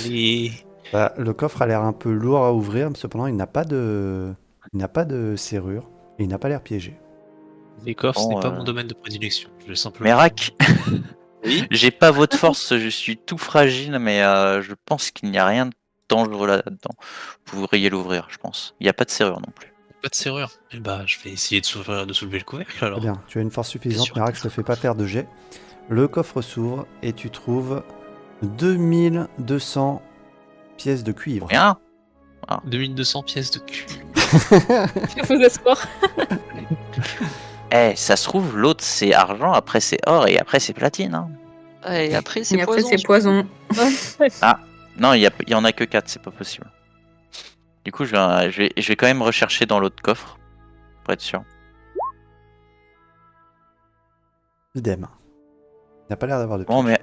Bah, le coffre a l'air un peu lourd à ouvrir, mais cependant, il n'a pas de serrure et il n'a pas l'air piégé. Les coffres, ce Bon, n'est pas mon domaine de prédilection. Je vais simplement. Merak, Oui. j'ai pas votre force, je suis tout fragile, mais je pense qu'il n'y a rien de dangereux là-dedans. Vous pourriez l'ouvrir, je pense. Il n'y a pas de serrure non plus. Pas de serrure. Eh bah, je vais essayer de soulever le couvercle alors. Très bien, tu as une force suffisante, sûr. Merak, je te fais pas faire de jet. Le coffre s'ouvre et tu trouves 2200 pièces de cuivre. Rien. 2200 pièces de cul. Faux espoir. Eh, ça se trouve, l'autre c'est argent, après c'est or et après c'est platine. Hein. Et après, Et c'est après, poison. c'est poison. Non, il y en a que 4, c'est pas possible. Du coup, je vais quand même rechercher dans l'autre coffre, pour être sûr. Idem. Il n'a pas l'air d'avoir de Bon, piège.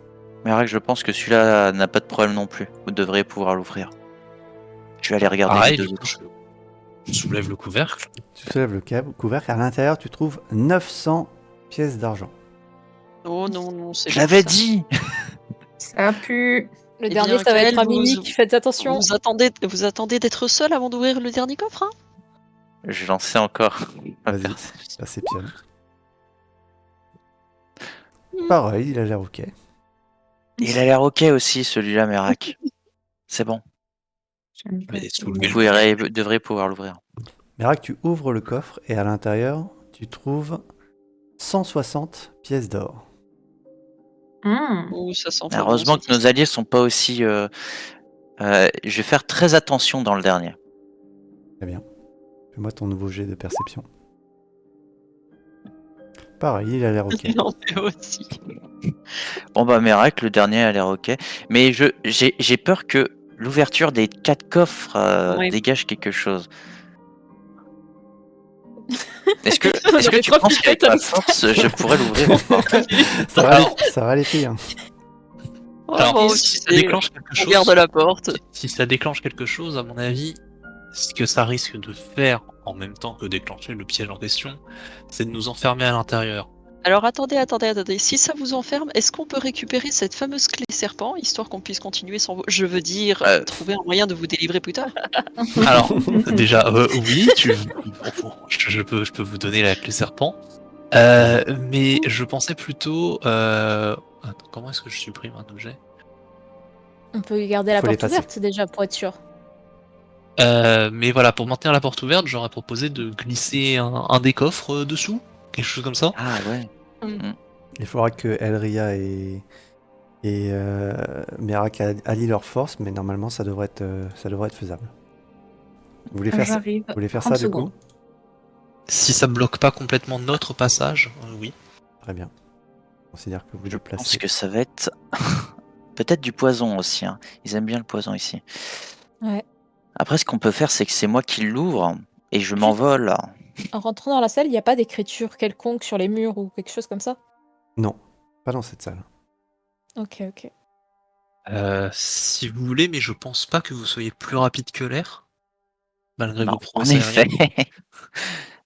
mais je pense que celui-là n'a pas de problème non plus. Vous devriez pouvoir l'ouvrir. Je vais aller regarder Pareil, les du deux coup, autres. je soulève le couvercle. Tu soulèves le couvercle, à l'intérieur, tu trouves 900 pièces d'argent. Oh non, non, c'est Je bon, l'avais ça. dit. Ça pue. Le Eh dernier, bien, ça va être Gaël, un vous- mimique, faites attention. Vous attendez d'être seul avant d'ouvrir le dernier coffre, hein? Je lançais encore. Vas-y, là c'est Pion. Pareil, il a l'air ok. Il a l'air ok aussi, celui-là, Merak. C'est bon. J'aime pas. Mais soulever Vous devrez pouvoir l'ouvrir. Merak, tu ouvres le coffre et à l'intérieur, tu trouves 160 pièces d'or. Ou ça sent pas Heureusement bon, que nos alliés sont pas aussi. Je vais faire très attention dans le dernier. Très bien. Fais-moi ton nouveau jet de perception. Pareil, il a l'air ok. Non, mais aussi. Bon bah Merak, le dernier a l'air ok. Mais j'ai peur que l'ouverture des 4 coffres Oui. dégage quelque chose. Est-ce que On aurait tu trop penses flippé, qu'avec ma Tom. force, je pourrais l'ouvrir ou pas Ça va les filles. Hein. Alors, moi si aussi, ça déclenche quelque on chose, garde la porte. si ça déclenche quelque chose, à mon avis, ce que ça risque de faire en même temps que déclencher le piège en question, c'est de nous enfermer à l'intérieur. Alors attendez. Si ça vous enferme, est-ce qu'on peut récupérer cette fameuse clé serpent, histoire qu'on puisse continuer sans vous... Je veux dire, trouver un moyen de vous délivrer plus tard. Alors, déjà, oui, je peux vous donner la clé serpent. Mais je pensais plutôt. Attends, comment est-ce que je supprime un objet? On peut garder la Faut porte l'effacer. ouverte déjà pour être sûr. Mais voilà, pour maintenir la porte ouverte, j'aurais proposé de glisser un des coffres dessous, quelque chose comme ça. Ah ouais. Il faudra que Elria et Merak allient leurs forces, mais normalement ça devrait être faisable. Vous voulez faire ça, J'arrive. vous voulez faire 30 ça du coup? secondes. Si ça bloque pas complètement notre passage, oui. Très bien. Je considère que vous Je le pense placez. que ça va être peut-être du poison aussi. Hein. Ils aiment bien le poison ici. Ouais. Après, ce qu'on peut faire, c'est que c'est moi qui l'ouvre et je m'envole. En rentrant dans la salle, il n'y a pas d'écriture quelconque sur les murs ou quelque chose comme ça? Non, pas dans cette salle. Ok. Si vous voulez, mais je pense pas que vous soyez plus rapide que l'air, malgré Non, vos en prouesses effet. aériennes.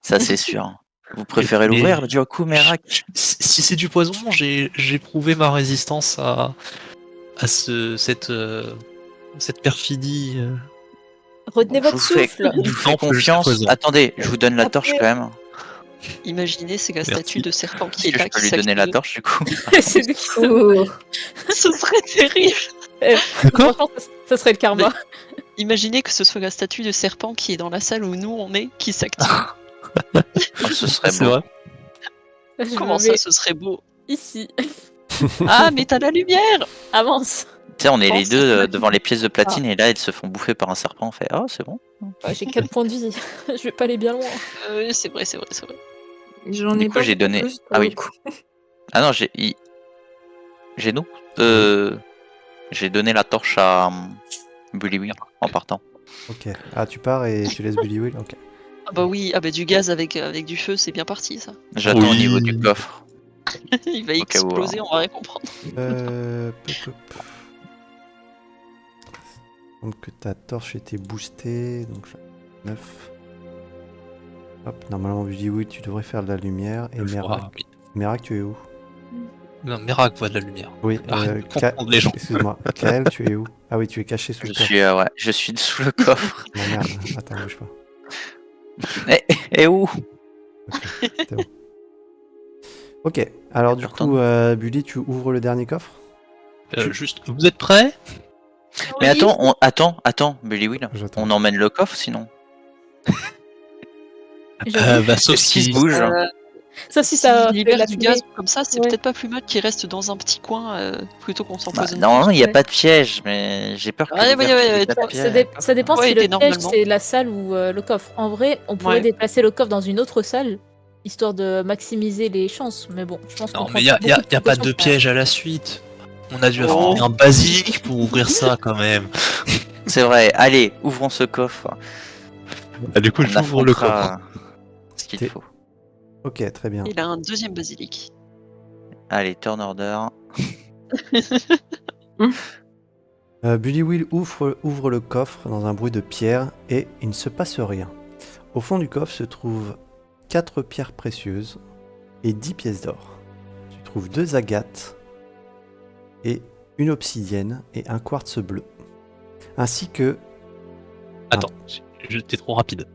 Ça, c'est sûr. Vous préférez Mais- l'ouvrir du coup, Merak? Si c'est du poison, j'ai prouvé ma résistance à cette perfidie. Retenez Je votre vous fais, souffle. je vous fais Non, jusqu'à confiance. présent. Attendez, je vous donne la torche Après- quand même. Imaginez, c'est la Merci. statue de serpent qui Est-ce est que là, je peux qui lui donner la s'active. torche du coup? C'est nous qui Oh. Ce serait terrible. D'accord. Franchement, ça serait le karma. Imaginez que ce soit la statue de serpent qui est dans la salle où nous on est, qui s'active. Oh, ce serait C'est beau. vrai. Je Comment me ça, mets ce serait beau? ici. Ah, mais t'as la lumière! Avance. Tu sais, on est les Pense. deux devant les pièces de platine et là, ils se font bouffer par un serpent. On fait, oh, c'est bon. Ouais, j'ai 4 points de vie. Je vais pas aller bien loin. C'est vrai. J'en Du ai coup, pas j'ai beaucoup donné- plus pour Ah le oui. coup. Ah non, j'ai nous. J'ai donné la torche à Bully en partant. Ok. Ah, tu pars et tu laisses Billy Will? Ok. Ah bah oui, du gaz avec du feu, c'est bien parti ça. J'attends au Oui. niveau du coffre. Il va Au cas où, exploser, hein. on va rien comprendre. Pop. Donc que ta torche était boostée, donc 9. Hop, normalement Billy Will, tu devrais faire de la lumière. Et Le froid, Merak, oui. Merak, tu es où? Non, Merak voit de la lumière. Oui, Arrête de confondre les gens. excuse-moi. Kael, tu es où? Ah oui, tu es caché sous Je le coffre. suis, ouais, je suis sous le coffre. Non, merde. Attends, bouge pas. Et où? C'est bon. Ok, alors du Pourtant. coup, Bully, tu ouvres le dernier coffre? Juste, vous êtes prêts? Mais Oui. attends, Bully Will. J'attends. On emmène le coffre sinon. J'avoue. Sauf Qu'est-ce qui si... se bouge? Sauf si Si ça il libère la du fumée. gaz comme ça, c'est Ouais. peut-être pas plus mal qu'il reste dans un petit coin plutôt qu'on Bah, s'empoisonne. normalement, il n'y a Ouais. pas de piège, mais j'ai peur que Ouais, l'ouverture ouais, ait pas de Bon, piège. ça dépend Ouais, si il est le piège normalement. c'est la salle ou le coffre. En vrai, on pourrait Ouais. déplacer le coffre dans une autre salle, histoire de maximiser les chances. Mais bon, je pense qu'on Non, prend mais y a beaucoup pas de précautions. piège à la suite. On a dû Oh. affronter un basilic pour ouvrir ça quand même. C'est vrai, allez, ouvrons ce coffre. Du coup, On j'ouvre le coffre. affrontera ce qu'il T'es- faut. Ok, très bien. Il a un deuxième basilic. Allez, turn order. Bully Will ouvre le coffre dans un bruit de pierre et il ne se passe rien. Au fond du coffre se trouvent 4 pierres précieuses et 10 pièces d'or. Tu trouves 2 agates et une obsidienne et un quartz bleu. Ainsi que, Attends, j'étais trop rapide.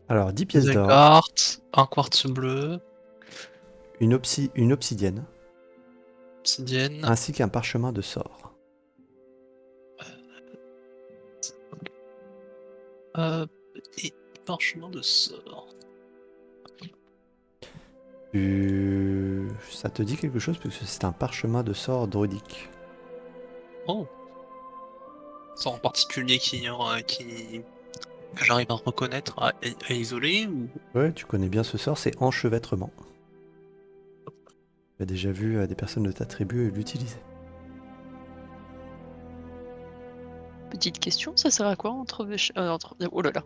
alors 10 pièces d'or, Un quartz bleu, une obsidienne, obsidienne. ainsi qu'un parchemin de sort. Et parchemin de sort. Ça te dit quelque chose parce que c'est un parchemin de sort druidique. Oh. Sort en particulier que j'arrive à reconnaître, à isoler ou... Ouais, tu connais bien ce sort, c'est enchevêtrement. Tu as déjà vu des personnes de ta tribu l'utiliser. Petite question, ça sert à quoi entre... Oh là là.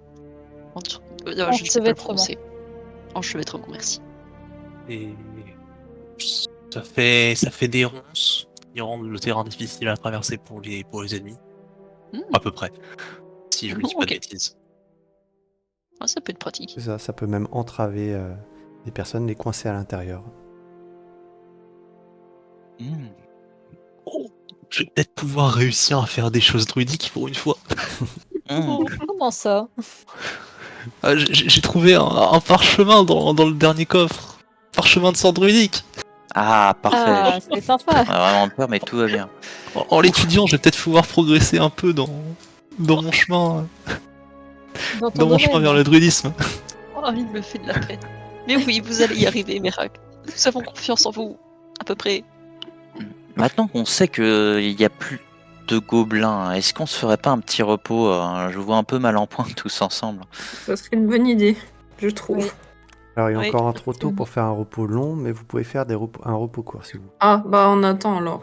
Je ne sais pas le Enchevêtrement. prononcer. Enchevêtrement, merci. Et ça fait des ronces qui rendent le terrain difficile à traverser pour les ennemis. À peu près. Si je ne dis pas de Ok. bêtises. Ah, ça peut être pratique. C'est ça peut même entraver les personnes, les coincer à l'intérieur. Hmm. Oh, je vais peut-être pouvoir réussir à faire des choses druidiques pour une fois. Hmm. Comment ça? J'ai trouvé un parchemin dans le dernier coffre. Parchemin de sort druidique. Ah, parfait. Ah, c'est sympa. On a vraiment peur, mais tout va bien. En l'étudiant, je vais peut-être pouvoir progresser un peu dans mon chemin, Dans ton dans mon chemin domaine. vers le druidisme. Oh, il me fait de la peine. Mais oui, vous allez y arriver, Merak. Nous avons confiance en vous. À peu près. Maintenant qu'on sait qu'il n'y a plus de gobelins, est-ce qu'on se ferait pas un petit repos? Je vois un peu mal en point tous ensemble. Ça serait une bonne idée, je trouve. Oui. Alors il est Oui, encore un trop tôt effectivement. pour faire un repos long, mais vous pouvez faire un repos court si vous voulez. Ah, bah on attend alors.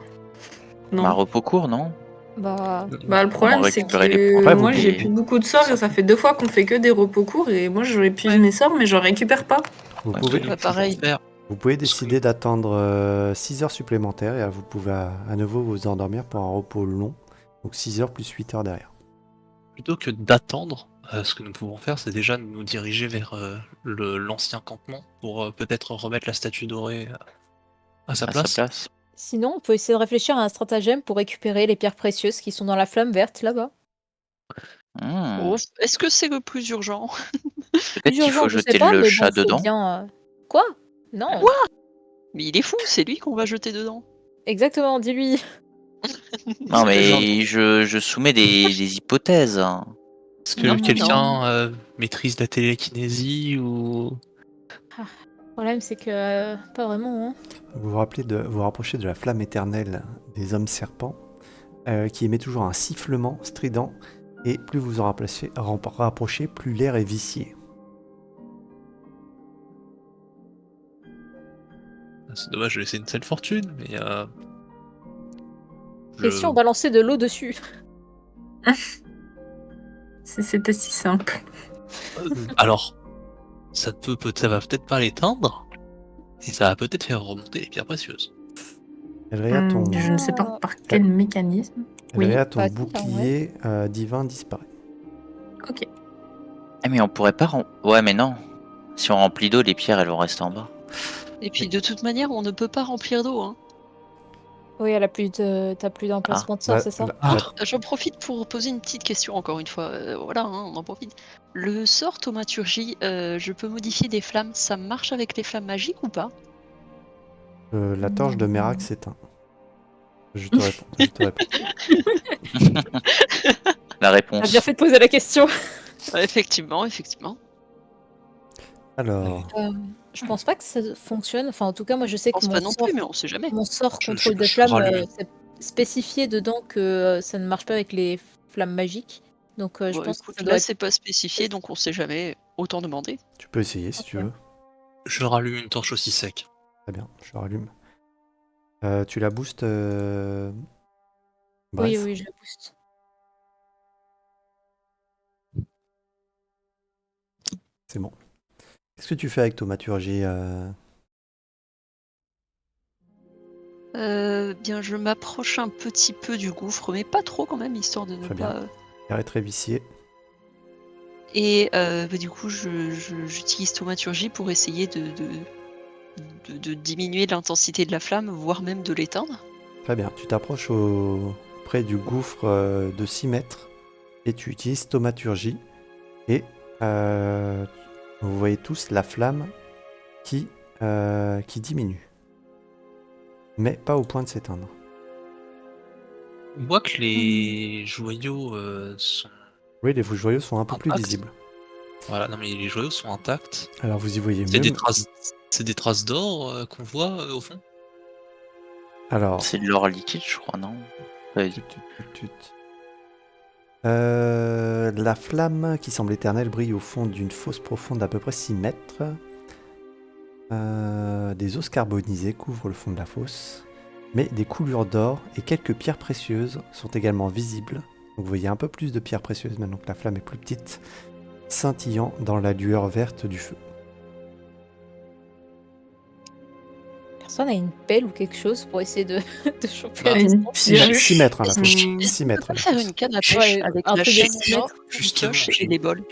Non. Un repos court, non? Bah, Bah le problème va c'est récupérer les que points. Après, moi vous j'ai pouvez- plus beaucoup de sorts et ça fait 2 fois qu'on fait que des repos courts et moi j'aurais pu Ouais. mes sorts mais j'en récupère pas. Vous Ouais, pouvez, Bah, pareil. vous pouvez décider d'attendre 6 heures supplémentaires et vous pouvez à nouveau vous endormir pour un repos long. Donc 6 heures plus 8 heures derrière. Plutôt que d'attendre, ce que nous pouvons faire, c'est déjà nous diriger vers l'ancien campement pour peut-être remettre la statue dorée à sa À place. sa place. sinon, on peut essayer de réfléchir à un stratagème pour récupérer les pierres précieuses qui sont dans la flamme verte là-bas. Hmm. Oh, est-ce que c'est le plus urgent? Peut-être qu'il faut Je sais jeter pas, le mais chat bon, faut dedans. bien. Quoi? Non. Quoi? Mais il est fou, c'est lui qu'on va jeter dedans. Exactement, dis-lui. Non, C'est genre- mais je soumets des hypothèses. Est-ce que Non, quelqu'un maîtrise la télékinésie ou... Le problème, c'est que pas vraiment. Hein. Vous vous rapprochez de la flamme éternelle des hommes serpents qui émet toujours un sifflement strident et plus vous en rapprochez, plus l'air est vicié. C'est dommage, je vais essayer une telle fortune, mais... Et si on balançait de l'eau dessus? Si c'était si simple. Alors, ça va peut-être pas l'éteindre, et ça va peut-être faire remonter les pierres précieuses. Elrea, Je ne sais pas par quel mécanisme. Elrea, ton bah, si, bouclier divin disparaît. Ok. Ah, mais on pourrait pas... Ouais, mais non. Si on remplit d'eau, les pierres, elles vont rester en bas. Et puis de toute manière, on ne peut pas remplir d'eau. Hein. Oui, elle a plus de... t'as plus d'emplacement de sort, La- c'est ça? la- Ah. la- J'en profite pour poser une petite question encore une fois. Voilà, hein, on en profite. Le sort thaumaturgie, je peux modifier des flammes. Ça marche avec les flammes magiques ou pas? la torche de Merak s'éteint. Je te réponds. Je te réponds. La T'as réponse. bien fait de poser la question. Effectivement, effectivement. Alors, Je pense pas que ça fonctionne. Enfin, en tout cas, moi, je sais Je que pense pas non plus, mais on sait jamais. mon sort Je- contrôle je- de je flammes, rallume. c'est spécifié dedans que ça ne marche pas avec les flammes magiques. Donc, je Bon, pense que écoute, ça là doit être... c'est pas spécifié, donc on sait jamais. Autant demander. tu peux essayer si tu Ok. veux. Je rallume une torche aussi sec. Très bien, je rallume. Tu la boostes, Oui, Bref. oui, je la booste. C'est bon. Qu'est-ce que tu fais avec thaumaturgie Bien, je m'approche un petit peu du gouffre, mais pas trop quand même, histoire de ne Très bien. pas. Arrêt très vicié. Et du coup, j'utilise thaumaturgie pour essayer de diminuer l'intensité de la flamme, voire même de l'éteindre. Très bien. Tu t'approches près du gouffre de 6 mètres et tu utilises thaumaturgie. Et vous voyez tous la flamme qui diminue. Mais pas au point de s'éteindre. On voit que les joyaux sont. Oui, les joyaux sont un peu plus Impact. visibles. Voilà, non mais les joyaux sont intacts. Alors vous y voyez C'est mieux. des traces d'or qu'on voit au fond. Alors, C'est de l'or liquide, je crois, non? Ouais. La flamme qui semble éternelle brille au fond d'une fosse profonde d'à peu près 6 mètres. Des os carbonisés couvrent le fond de la fosse, mais des coulures d'or et quelques pierres précieuses sont également visibles. Donc vous voyez un peu plus de pierres précieuses maintenant que la flamme est plus petite, scintillant dans la lueur verte du feu. Personne a une pelle ou quelque chose pour essayer de choper Bah, la Une distance? pierre. 6 mètres la fosse. Mmh. 6 On mètres peut la faire fosse. une canne à pêche Ouais, avec un la truc de chaîne 6 d'or, mètres. une Justement, pioche et des bols.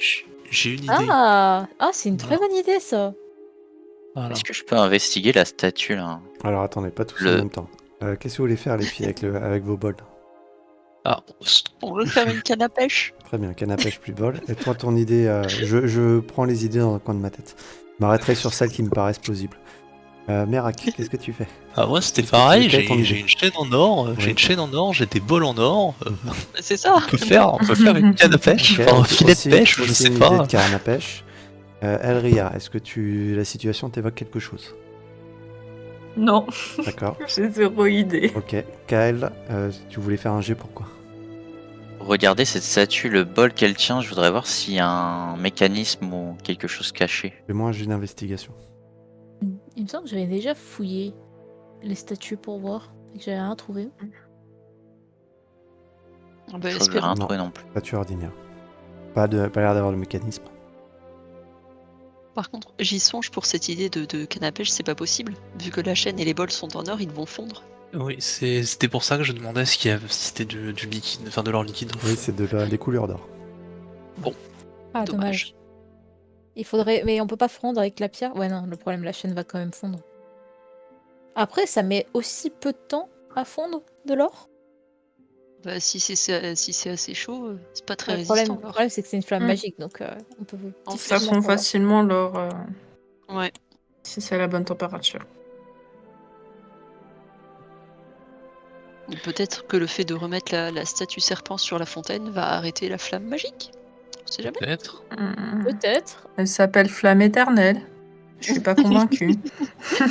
j'ai une idée. Ah, c'est une très Voilà. bonne idée, ça. Voilà. Est-ce que je peux investiguer la statue là? Alors attendez, pas tous Le- en même temps. Qu'est-ce que vous voulez faire les filles avec vos bols? Ah, On veut faire une canne à pêche. Très bien, canne à pêche plus bol. Et toi, ton idée, je prends les idées dans un coin de ma tête. Je m'arrêterai sur celles qui me paraissent plausibles. Merak, qu'est-ce que tu fais? ah ouais, c'était Qu'est-ce que pareil. tu fais, ton J'ai idée? une chaîne en or. Oui. J'ai une chaîne en or. J'ai des bols en or. C'est ça. On peut faire une canne à pêche, Ok, enfin un aussi- filet aussi- de pêche, je aussi sais une pas. idée de canne à pêche. Elria, est-ce que la situation t'évoque quelque chose? Non, D'accord. j'ai zéro idée. Ok. Kael, tu voulais faire un jet, pourquoi? Regardez cette statue, le bol qu'elle tient, je voudrais voir s'il y a un mécanisme ou quelque chose caché. Fais-moi un jet d'investigation. Il me semble que j'avais déjà fouillé les statues pour voir et que j'avais rien trouvé. Ah bah, Je crois que j'ai espérons. rien Non. trouvé non plus. Statue ordinaire. Pas l'air d'avoir de mécanisme. Par contre, j'y songe pour cette idée de canne à pêche, c'est pas possible. Vu que la chaîne et les bols sont en or, ils vont fondre. Oui, c'était pour ça que je demandais si c'était du liquide, enfin de l'or liquide. Oui, c'est des couleurs d'or. Ah, Dommage. dommage. Il faudrait... Mais on peut pas fondre avec la pierre? Ouais, non, le problème, la chaîne va quand même fondre. Après, ça met aussi peu de temps à fondre de l'or? Bah, si c'est assez chaud, c'est pas très Le problème, résistant. l'or. c'est que c'est une flamme Mm. magique, donc on peut En Ça difficilement fond fondre. facilement l'or Ouais. si c'est à la bonne température. Ou peut-être que le fait de remettre la statue serpent sur la fontaine va arrêter la flamme magique. On sait jamais. Peut-être. Mmh. Peut-être. Elle s'appelle Flamme éternelle. Je suis pas convaincue.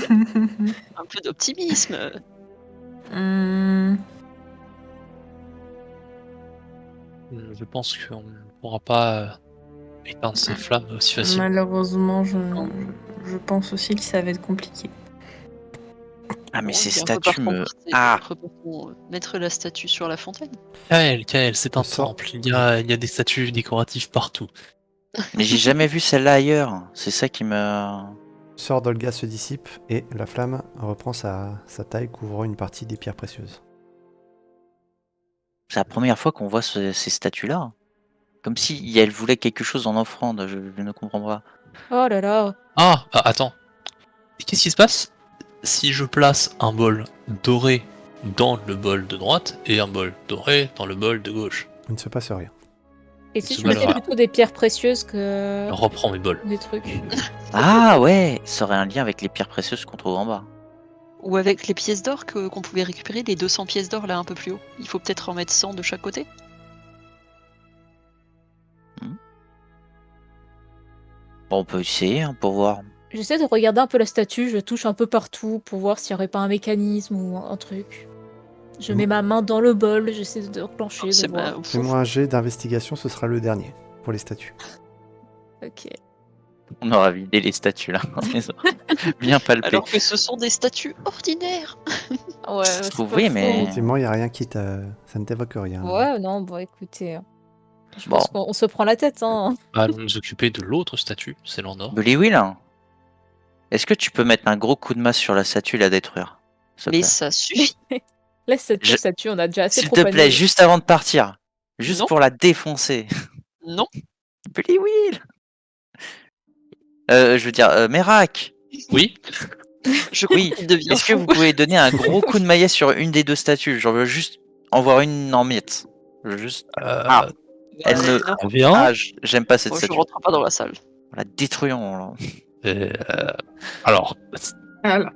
Un peu d'optimisme. Mmh. Je pense qu'on ne pourra pas éteindre ces flammes aussi facilement. Malheureusement, je pense aussi que ça va être compliqué. Ah mais Bon, ces eh bien, statues me... repartons, Ah, repartons, mettre la statue sur la fontaine. Kael, c'est un Le sort. temple. Il y a des statues décoratives partout. mais j'ai jamais vu celle-là ailleurs. C'est ça qui me... Le sort d'Olga se dissipe et la flamme reprend sa taille, couvrant une partie des pierres précieuses. C'est la première fois qu'on voit ces statues-là. Comme si elle voulait quelque chose en offrande, je ne comprends pas. Oh là là. Ah, attends. Et qu'est-ce qui se passe si je place un bol doré dans le bol de droite et un bol doré dans le bol de gauche. Il ne se passe rien. Et si je C'est mettais malheureux. plutôt des pierres précieuses que Je reprends mes bols. des trucs? Ah ouais, ça aurait un lien avec les pierres précieuses qu'on trouve en bas. Ou avec les pièces d'or qu'on pouvait récupérer, les 200 pièces d'or là un peu plus haut. Il faut peut-être en mettre 100 de chaque côté. Bon, on peut essayer hein, pour voir. J'essaie de regarder un peu la statue, je touche un peu partout pour voir s'il n'y aurait pas un mécanisme ou un truc. Je mets ma main dans le bol, j'essaie de enclencher, de C'est voir. Fais-moi un jet d'investigation, ce sera le dernier pour les statues. Ok. On aura vidé les statues là. Bien palpé. Alors que ce sont des statues ordinaires. Ouais, Ça se c'est trouve, pas oui, faux. mais- Effectivement, il n'y a rien qui ça ne t'évoque rien. Ouais, non, bon, écoutez. Je Bon. pense qu'on se prend la tête, hein. Allons nous occuper de l'autre statue, celle en or. Bully Will, hein, est-ce que tu peux mettre un gros coup de masse sur la statue et la détruire s'il te Mais plaît ça suffit. Laisse cette Je- statue, on a déjà assez S'il te plaît, profané. juste avant de partir. Juste Non. pour la défoncer. Non. Bully Will je veux dire, Merak, Oui. Je crois oui. qu'il devient Est-ce que fou. vous pouvez donner un gros coup de maillet sur une des deux statues? J'en veux juste en voir une en miettes. Je veux juste. Ah, elle Ouais, ne. non. On vient. Ah, j'aime pas cette Moi, je statue. rentre pas dans la salle. La détruisons. Là. Alors, Voilà.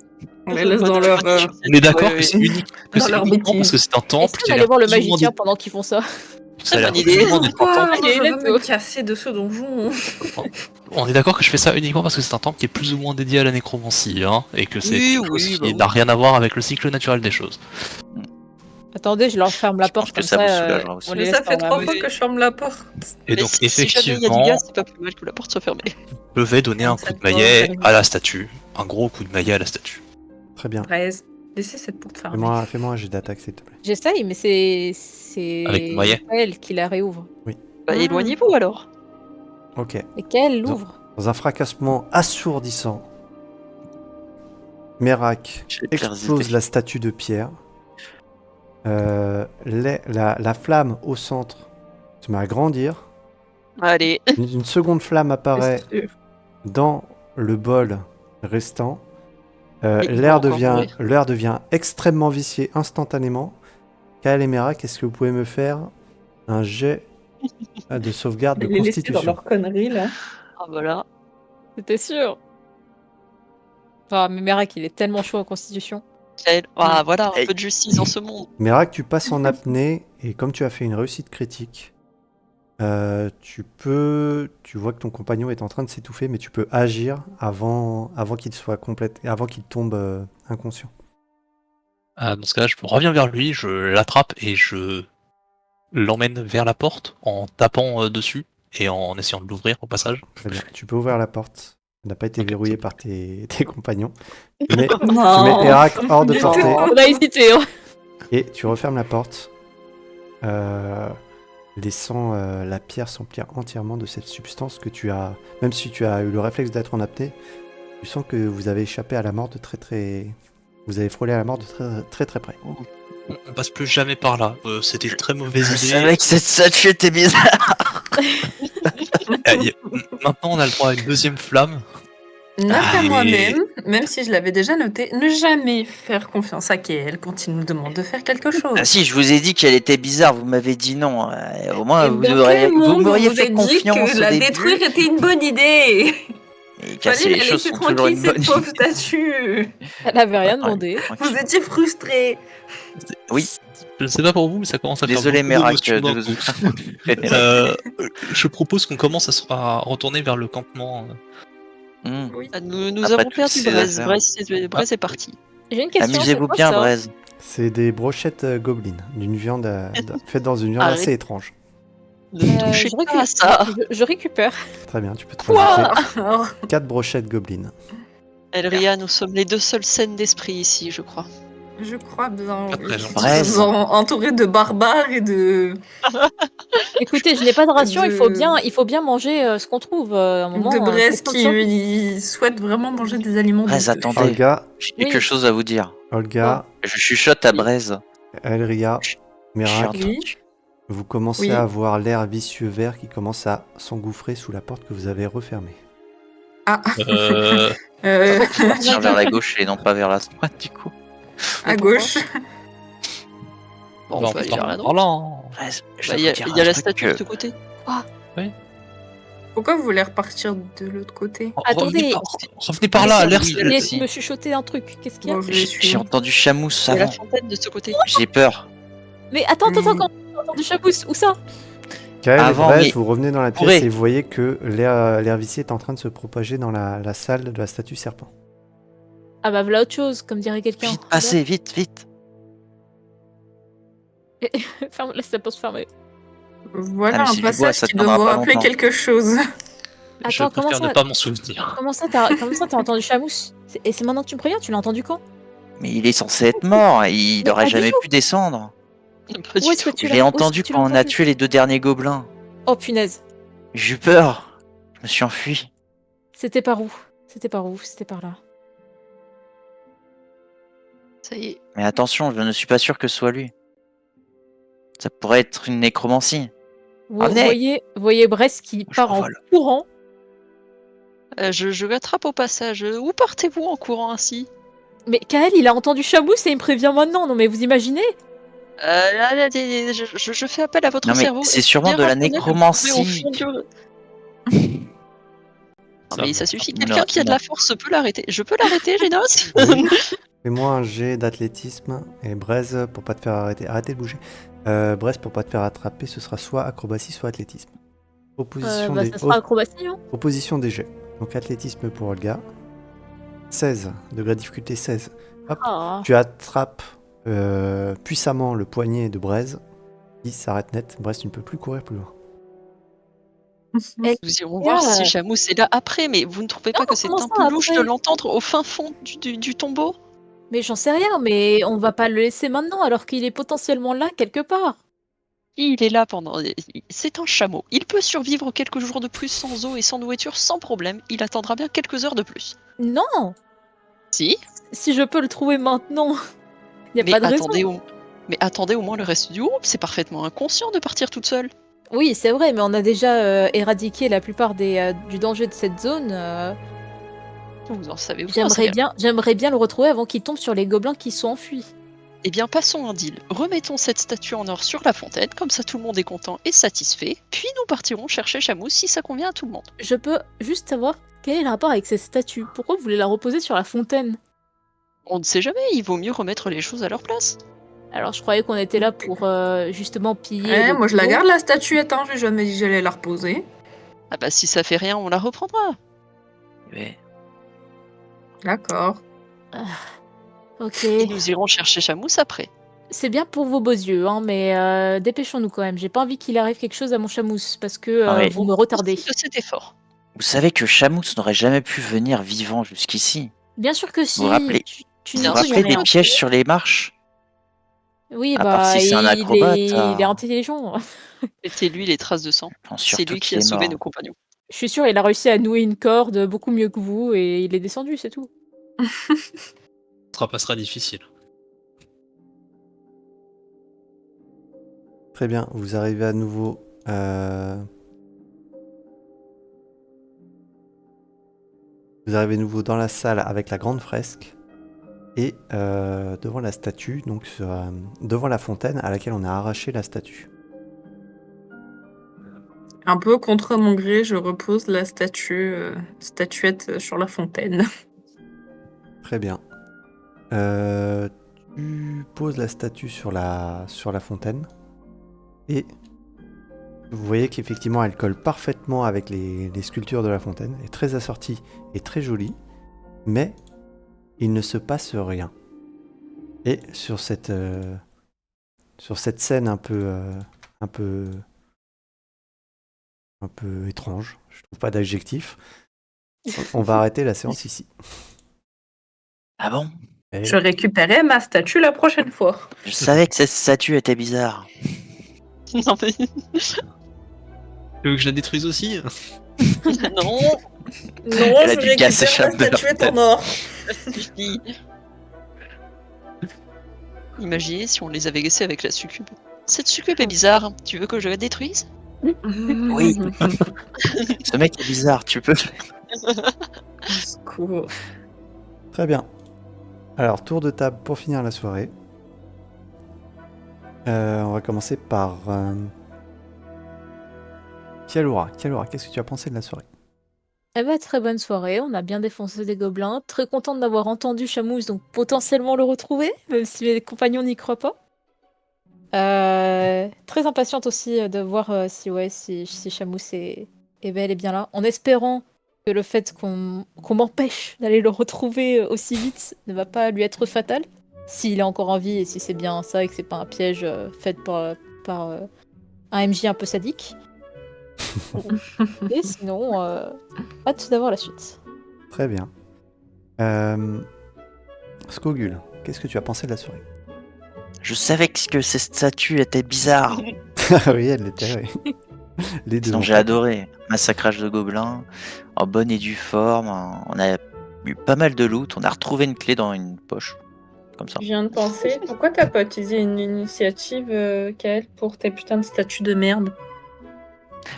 On les laisse dans leur, on est d'accord Ouais, que c'est unique, que Dans c'est leur uniquement bêtise. parce que c'est un Est-ce temple qu'on qui a allait l'air voir le plus ou moins magicien pendant qu'ils font ça? Ça a l'air Bonne plus ou idée. moins d'être un Pourquoi temple. Allez, je let's veux go. me casser de ce donjon. On est d'accord que je fais ça uniquement parce que c'est un temple qui est plus ou moins dédié à la nécromancie, hein, et que c'est Oui, quelque chose oui, qui bah n'a rien à voir avec le cycle naturel des choses. Attendez, je leur ferme la Je pense porte que comme ça vous ça. soulagera aussi. On Mais les ça laisse fait dans la 3 rue. fois que je ferme la porte. Et Mais donc, si jamais il y a du effectivement, gars, c'est pas plus mal que la porte soit fermée. je vais donner un Comme coup de cette maillet porte, à la statue. Un gros coup de maillet à la statue. Très bien. Braise, laissez cette porte fermée. Fais-moi un jet d'attaque, s'il te plaît. J'essaye, mais c'est Avec le maillet. elle qui la réouvre. Bah, éloignez-vous alors. Ok. Et qu'elle l'ouvre. Dans un fracassement assourdissant, Merak J'ai les pires explose idées. la statue de pierre. La flamme au centre se met à grandir. Allez. Une seconde flamme apparaît C'est sûr. dans le bol restant. Et il L'air va encore devient extrêmement vicié instantanément. Kael et Merak, est-ce que vous pouvez me faire un jet de sauvegarde de Les laisser dans constitution? leur connerie là. Ah voilà. C'était sûr. Ah, mais Merak, il est tellement chaud en constitution. Ah voilà, un Hey. peu de justice dans ce monde. Merak, tu passes en apnée et comme tu as fait une réussite critique, tu vois que ton compagnon est en train de s'étouffer, mais tu peux agir avant qu'il soit avant qu'il tombe inconscient. Dans ce cas-là, je reviens vers lui, je l'attrape et je l'emmène vers la porte en tapant dessus et en essayant de l'ouvrir au passage. Très bien. Tu peux ouvrir la porte. Elle n'a pas été Ok, verrouillée c'est par tes compagnons. Mais tu Non. mets Herak hors de Mais portée On a hésité. Hein. et tu refermes la porte, laissant la pierre s'emplir entièrement de cette substance que tu as. Même si tu as eu le réflexe d'être en apnée, tu sens que vous avez échappé à la mort de très très. Vous avez frôlé à la mort de très très, très près. On passe plus jamais par là. C'était une très mauvaise Je idée. savais que cette statue était bizarre. Maintenant, on a le droit à une deuxième flamme. Note à Et- moi-même, même si je l'avais déjà noté, ne jamais faire confiance à Kael quand il nous demande de faire quelque chose. Ah si, je vous ai dit qu'elle était bizarre, vous m'avez dit non. Au moins, Et vous dans auriez- quel vous monde m'auriez vous fait avez dit confiance que au la début. détruire était une bonne idée. Et casser Fallait les la choses laisser sont toujours tranquille, une cette bonne pauvre idée. statue. Elle avait rien Ouais, demandé. tranquille. Vous étiez frustrés. Oui, Je ne sais pas pour vous, mais ça commence à désolé faire beaucoup Merak d'émotions d'un de coup. vous... Je propose qu'on commence à retourner vers le campement. Hmm. Ah, Nous Après avons toutes perdu ces Braise. affaires. Braise est parti. J'ai une question. Amusez-vous c'est quoi bien, ça Braise. C'est des brochettes gobelines, d'une viande faite dans une viande Arrête. assez étrange. Ne touchez je, pas à ça. je récupère. Très bien, tu peux te Quoi rajouter Alors, 4 brochettes gobelines. Elria, nous sommes les deux seules scènes d'esprit ici, je crois. je crois bien. Après, Jean- Braise. Entouré de barbares et de Écoutez, je n'ai pas de ration. De- il faut bien manger ce qu'on trouve. À un moment, Braise faut qui que- souhaitent vraiment manger des aliments. Braise, douteux. attendez, Olga, j'ai Oui. quelque chose à vous dire. Olga, Je chuchote à Braise. Elria, J'ai Merak, Oui. vous commencez Oui. à avoir l'air vicieux vert qui commence à s'engouffrer sous la porte que vous avez refermée. Ah, Euh, euh, Partir vers la gauche et non pas vers la droite, du coup. à gauche. Bon, Bah, on peut aller vers la droite. parlant. Je Bah, dois il y a, vous dire il y a un la truc statue que- de ce côté. Pourquoi vous voulez repartir de l'autre côté? Attendez. Revenez par là, l'air. Vous venez de me chuchoter un truc. Qu'est-ce qu'il y a Bon, je les J'ai suis. entendu Chamous Il y a la avant. fontaine de ce côté. J'ai peur. Mais attends, Mais- quand on entend du chabousse, où ça? Kael et Avant, Brez, mais- vous revenez dans la pièce pourrait. et vous voyez que l'air vicié est en train de se propager dans la salle de la statue serpent. Ah bah voilà autre chose, comme dirait quelqu'un. Vite, passez, vite, vite. Ferme, laisse la porte fermée. Voilà Ah, mais un c'est du bois, passage ça qui doit tiendra vous pas rappeler longtemps. quelque chose. Je Attends, comment préfère ça ne pas m'en souvenir. Comment ça, t'as entendu Chamousse? Et c'est maintenant que tu me préviens, tu l'as entendu quand? Mais il est censé être mort. Il Mais n'aurait pas du jamais tout. pu descendre. Pas du Où est-ce que tout. tu Je l'ai l'as entendu quand on a tué les 2 derniers gobelins. Oh punaise, J'ai eu peur. Je me suis enfui. c'était par où? C'était par où? C'était par là. Ça y est. Mais attention, je ne suis pas sûr que ce soit lui. Ça pourrait être une nécromancie. Vous Revenez. voyez Brest qui Je part en m'envole. courant. Je l'attrape au passage. Où partez-vous en courant ainsi? Mais Kael, il a entendu Chamousse et il me prévient maintenant. Non mais vous imaginez? Je fais appel à votre Non, mais cerveau. c'est Est-ce sûrement bien de la reconnaître que vous nécromancie. pouvez au fond du- Non, mais ça suffit. Quelqu'un qui a de la force peut l'arrêter. Je peux l'arrêter, Génos? Oui. Fais-moi un jet d'athlétisme et Brez pour pas te faire arrêter. Arrêtez de bouger. Brez pour pas te faire attraper, ce sera soit acrobatie, soit athlétisme. Opposition, Bah, des... ça sera acrobatie, hein. Opposition des jets. Donc athlétisme pour Olga. 16, degré de difficulté 16. Hop. Ah. Tu attrapes puissamment le poignet de Brez. Il s'arrête net. Brez, tu ne peux plus courir plus loin. Nous irons voir Yeah. si Chamousse est là après, mais vous ne trouvez pas Non, que c'est comment un ça, peu louche de après l'entendre au fin fond du tombeau? Mais j'en sais rien, mais on va pas le laisser maintenant alors qu'il est potentiellement là quelque part. Il est là pendant. C'est un chameau. Il peut survivre quelques jours de plus sans eau et sans nourriture sans problème. Il attendra bien quelques heures de plus. Non, Si, si je peux le trouver maintenant, il y a mais pas de raison. attendez au moins le reste du groupe. C'est parfaitement inconscient de partir toute seule. Oui, c'est vrai, mais on a déjà éradiqué la plupart du danger de cette zone. Vous en savez autant, c'est J'aimerais bien le retrouver avant qu'il tombe sur les gobelins qui sont enfuis. Eh bien, passons un deal. Remettons cette statue en or sur la fontaine, comme ça tout le monde est content et satisfait. Puis nous partirons chercher Chamousse si ça convient à tout le monde. Je peux juste savoir quel est le rapport avec cette statue. Pourquoi vous voulez la reposer sur la fontaine? On ne sait jamais, il vaut mieux remettre les choses à leur place. Alors je croyais qu'on était là pour justement piller. Ouais, le moi je la tombeau. garde la statuette, hein. J'ai jamais dit que j'allais la reposer. Ah bah si ça fait rien, on la reprendra. Mais D'accord. Ok. Et nous irons chercher Chamousse après. C'est bien pour vos beaux yeux, hein, mais dépêchons-nous quand même. J'ai pas envie qu'il arrive quelque chose à mon chamousse parce que Ah ouais. vous me retardez. De cet effort. vous savez que Chamous n'aurait jamais pu venir vivant jusqu'ici. Bien sûr que si. Vous rappelez- Tu Vous n'y vous Non, rappelez rien. des pièges sur les marches? Oui, À part si c'est un acrobate, il est intelligent. C'était lui les traces de sang. Enfin, C'est surtout lui qui qu'il a est sauvé mort. nos compagnons. Je suis sûre, il a réussi à nouer une corde beaucoup mieux que vous et il est descendu, c'est tout. Ça passera difficile. Très bien, vous arrivez à nouveau. Vous arrivez à nouveau dans la salle avec la grande fresque et devant la statue, donc devant la fontaine à laquelle on a arraché la statue. Un peu contre mon gré, je repose la statuette sur la fontaine. Très bien. Tu poses la statue sur la fontaine et vous voyez qu'effectivement elle colle parfaitement avec les sculptures de la fontaine, est très assortie et très jolie, mais il ne se passe rien. Et sur cette scène un peu étrange, je trouve pas d'adjectif, on va arrêter la séance ici. Ah bon? Et Je récupérerai ma statue la prochaine fois. Je savais que cette statue était bizarre. Non mais Tu veux que je la détruise aussi? non, Non, Elle a dû casser chaque de la fontaine. or. ça suffit. Imaginez si on les avait laissés avec la succube. Cette succube est bizarre. Tu veux que je la détruise? Oui. Ce mec est bizarre, tu peux. Cool. Très bien. Alors, tour de table pour finir la soirée. On va commencer par Kialura. Kialura, qu'est-ce que tu as pensé de la soirée? Eh ben, très bonne soirée, on a bien défoncé des gobelins. Très contente d'avoir entendu Chamousse, donc potentiellement le retrouver, même si mes compagnons n'y croient pas. Très impatiente aussi de voir si Chamousse est bel et bien là, en espérant que le fait qu'on m'empêche d'aller le retrouver aussi vite ne va pas lui être fatal, s'il est encore en vie et si c'est bien ça et que c'est pas un piège fait par un MJ un peu sadique. Et sinon, hâte d'avoir la suite. Très bien. Skogul, qu'est-ce que tu as pensé de la soirée? Je savais que cette statue était bizarre. Ah oui, elle l'était, oui. Les deux. Sinon, en j'ai fait. adoré. Massacrage de gobelins, en bonne et due forme. On a eu pas mal de loot. On a retrouvé une clé dans une poche. Comme ça. Je viens de penser, pourquoi t'as pas utilisé une initiative, Kael, pour tes putains de statues de merde?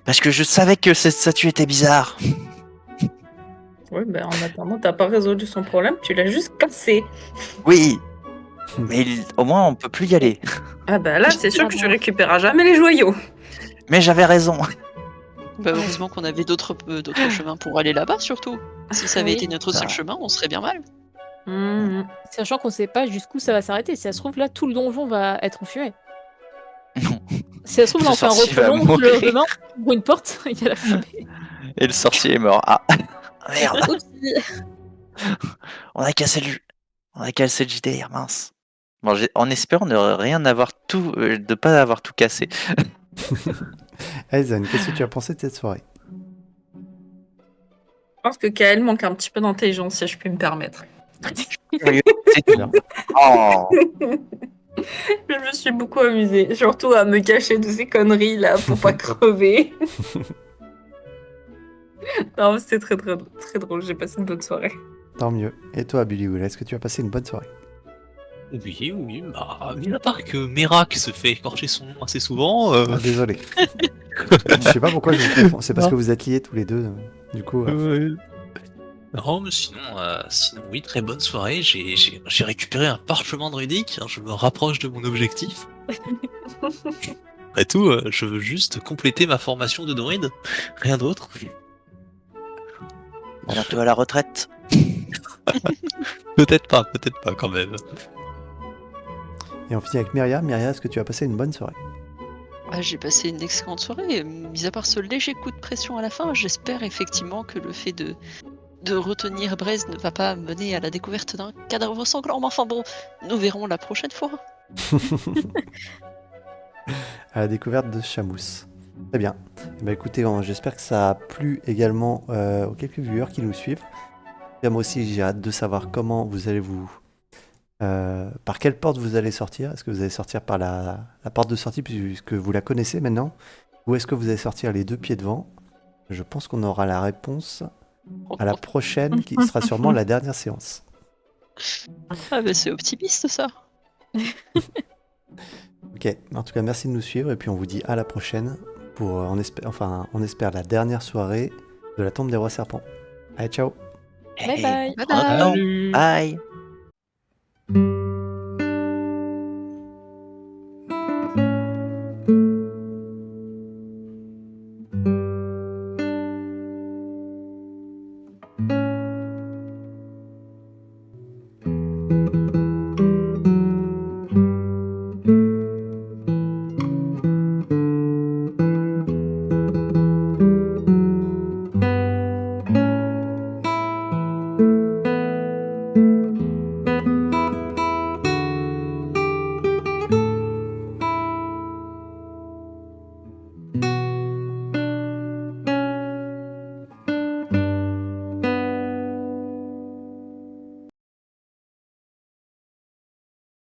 Parce que je savais que cette statue était bizarre. Ouais, bah en attendant, t'as pas résolu son problème, tu l'as juste cassé. Oui. Mais au moins, on peut plus y aller. Ah bah là, c'est sûr que tu récupéreras jamais les joyaux. Mais j'avais raison. Bah, heureusement qu'on avait d'autres chemins pour aller là-bas, surtout. Si ça avait Oui. été notre seul chemin, on serait bien mal. Mhm. Sachant qu'on sait pas jusqu'où ça va s'arrêter. Si ça se trouve, là, tout le donjon va être en fumée. Non. Si ça se trouve, Le on fait un sorcier va repelon, le mourir. demain, on ouvre une porte, il y a la fumée. Et le sorcier est mort. Ah, merde. Oupsie. On a cassé le JDR, mince. Bon, en espérant ne rien avoir tout, de pas avoir tout cassé. Aizen, qu'est-ce que tu as pensé de cette soirée? Je pense que Kael manque un petit peu d'intelligence, si je puis me permettre. C'est tout. Oh. Je me suis beaucoup amusée, surtout à me cacher de ces conneries là pour pas crever. Non, mais c'était très, très, très drôle, j'ai passé une bonne soirée. Tant mieux. Et toi, Billy Will, est-ce que tu as passé une bonne soirée? Oui, bah, mis à part que Merak se fait écorcher son nom assez souvent. Ah, désolé. Je sais pas pourquoi je vous confonds. C'est parce Non. que vous êtes liés tous les deux. Du coup, Non, mais sinon, oui, très bonne soirée. J'ai récupéré un parchemin druidique. Hein, je me rapproche de mon objectif. Après tout, je veux juste compléter ma formation de druide. Rien d'autre. Bientôt à la retraite. Peut-être pas quand même. et on finit avec Myria. Myria, est-ce que tu as passé une bonne soirée? Ah, j'ai passé une excellente soirée. Mis à part ce léger coup de pression à la fin, j'espère effectivement que le fait de retenir Braise ne va pas mener à la découverte d'un cadavre sanglant. Mais enfin bon, nous verrons la prochaine fois. À la découverte de Chamousse. Très bien. Bah écoutez, j'espère que ça a plu également aux quelques viewers qui nous suivent. Et moi aussi, j'ai hâte de savoir comment vous allez par quelle porte vous allez sortir. Est-ce que vous allez sortir par la porte de sortie puisque vous la connaissez maintenant? Ou est-ce que vous allez sortir les deux pieds devant? Je pense qu'on aura la réponse à la prochaine qui sera sûrement la dernière séance. Ah bah c'est optimiste ça. Ok, en tout cas merci de nous suivre et puis on vous dit à la prochaine pour, on espère la dernière soirée de la tombe des rois serpents. Allez, ciao! Bye bye. Bye En attendant, Salut. bye.